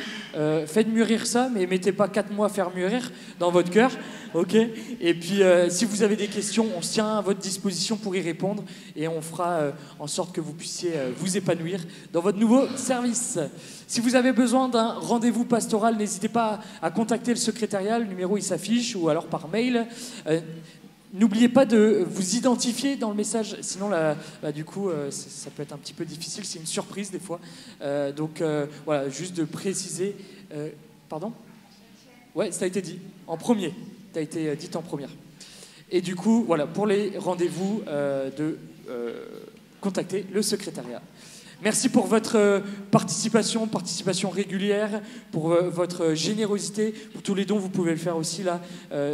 D: Faites mûrir ça, mais mettez pas 4 mois à faire mûrir dans votre cœur. Ok. Et puis, si vous avez des questions, on se tient à votre disposition pour y répondre. Et on fera en sorte que vous puissiez vous épanouir dans votre nouveau service. Si vous avez besoin d'un rendez-vous pastoral, n'hésitez pas à contacter le secrétariat. Le numéro, il s'affiche, ou alors par mail. N'oubliez pas de vous identifier dans le message, sinon du coup ça peut être un petit peu difficile, c'est une surprise des fois. Donc voilà, juste de préciser. Pardon ? Ouais, ça a été dit en premier. Ça a été dit en première. Et du coup, voilà, pour les rendez-vous, de contacter le secrétariat. Merci pour votre participation régulière, pour votre générosité, pour tous les dons. Vous pouvez le faire aussi là,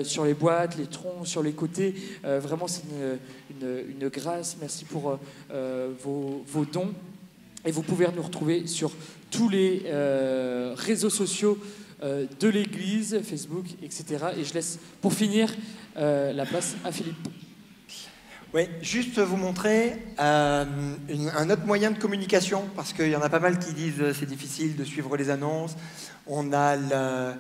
D: sur les boîtes, les troncs, sur les côtés. Vraiment, c'est une grâce. Merci pour vos dons. Et vous pouvez nous retrouver sur tous les réseaux sociaux de l'Église, Facebook, etc. Et je laisse, pour finir, la place à Philippe.
B: Oui, juste vous montrer un autre moyen de communication, parce qu'il y en a pas mal qui disent c'est difficile de suivre les annonces, on a la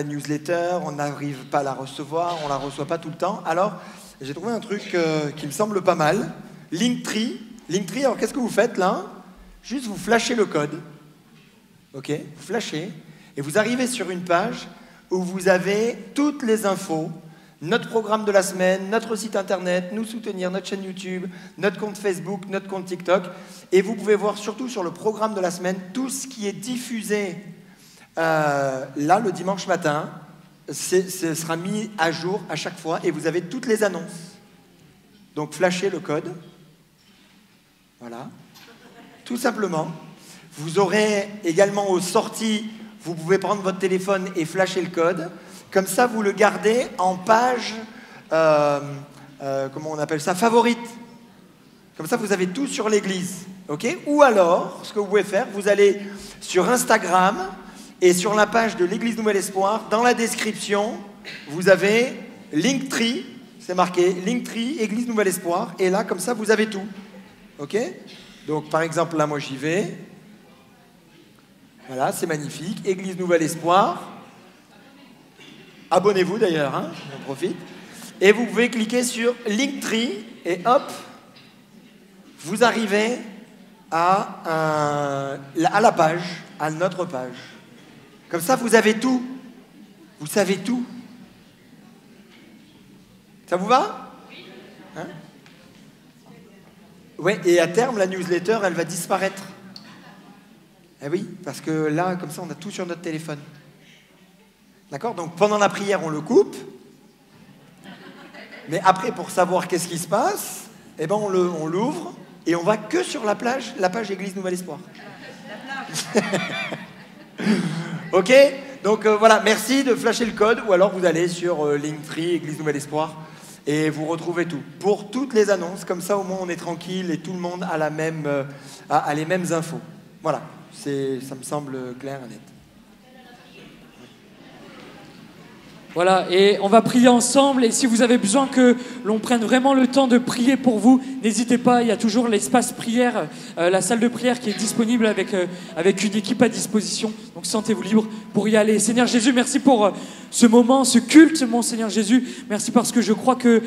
B: newsletter, on n'arrive pas à la recevoir, on la reçoit pas tout le temps. Alors, j'ai trouvé un truc qui me semble pas mal, Linktree. Linktree, alors qu'est-ce que vous faites là ? Juste vous flashez le code, ok ? Vous flashez, et vous arrivez sur une page où vous avez toutes les infos, notre programme de la semaine, notre site internet, nous soutenir, notre chaîne YouTube, notre compte Facebook, notre compte TikTok. Et vous pouvez voir surtout sur le programme de la semaine tout ce qui est diffusé là le dimanche matin. Ce sera mis à jour à chaque fois et vous avez toutes les annonces. Donc flashez le code. Voilà. Tout simplement. Vous aurez également aux sorties, vous pouvez prendre votre téléphone et flasher le code. Comme ça, vous le gardez en page, comment on appelle ça, favorite. Comme ça, vous avez tout sur l'église. Okay ? Ou alors, ce que vous pouvez faire, vous allez sur Instagram et sur la page de l'église Nouvel Espoir, dans la description, vous avez Linktree, c'est marqué Linktree, église Nouvel Espoir. Et là, comme ça, vous avez tout. Ok ? Donc, par exemple, là, moi, j'y vais. Voilà, c'est magnifique. Église Nouvel Espoir. Abonnez-vous d'ailleurs, hein, on profite. Et vous pouvez cliquer sur Linktree et hop, vous arrivez à la page, à notre page. Comme ça, vous avez tout. Vous savez tout. Ça vous va ? Hein ? Ouais, et à terme, la newsletter, elle va disparaître. Eh oui, parce que là, comme ça, on a tout sur notre téléphone. D'accord ? Donc pendant la prière, on le coupe. Mais après, pour savoir qu'est-ce qui se passe, eh ben on l'ouvre et on va que sur la page Église Nouvel Espoir. Ok ? Donc voilà, merci de flasher le code ou alors vous allez sur Linktree, Église Nouvel Espoir et vous retrouvez tout. Pour toutes les annonces, comme ça au moins on est tranquille et tout le monde a les mêmes infos. Voilà, ça me semble clair et net.
D: Voilà, et on va prier ensemble. Et si vous avez besoin que l'on prenne vraiment le temps de prier pour vous, n'hésitez pas, il y a toujours l'espace prière, la salle de prière qui est disponible avec une équipe à disposition. Donc sentez-vous libre pour y aller. Seigneur Jésus, merci pour ce moment, ce culte, mon Seigneur Jésus. Merci parce que je crois que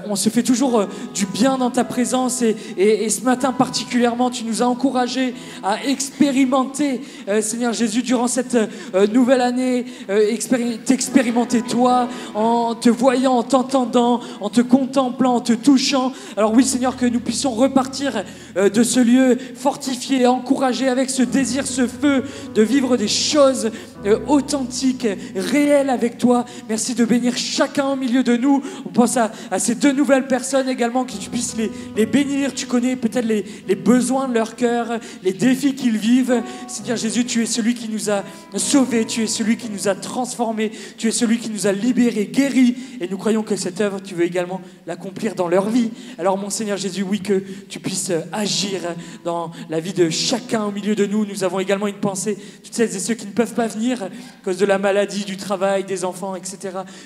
D: on se fait toujours du bien dans ta présence. Et ce matin particulièrement, tu nous as encouragés à expérimenter, Seigneur Jésus, durant cette nouvelle année, t'expérimenter toi, en te voyant, en t'entendant, en te contemplant, en te touchant. Alors oui, Seigneur, que nous puissions repartir de ce lieu fortifié, encouragé avec ce désir, ce feu de vivre des choses authentiques, réelles avec toi. Merci de bénir chacun au milieu de nous. On pense à ces 2 nouvelles personnes également, que tu puisses les bénir. Tu connais peut-être les besoins de leur cœur, les défis qu'ils vivent. Seigneur Jésus, tu es celui qui nous a sauvés, tu es celui qui nous a transformés, tu es celui qui nous a libérés, guéris. Et nous croyons que cette œuvre, tu veux également l'accomplir dans leur vie. Alors mon Seigneur Jésus, oui, que tu puisses agir dans la vie de chacun au milieu de nous. Nous avons également une pensée, toutes celles et ceux qui ne peuvent pas venir à cause de la maladie, du travail, des enfants, etc.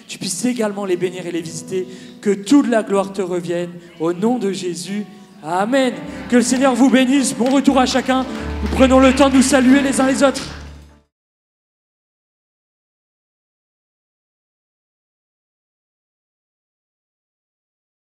D: Tu puisses également les bénir et les visiter. Que toute la gloire te revienne. Au nom de Jésus, amen. Que le Seigneur vous bénisse. Bon retour à chacun. Nous prenons le temps de nous saluer les uns les autres.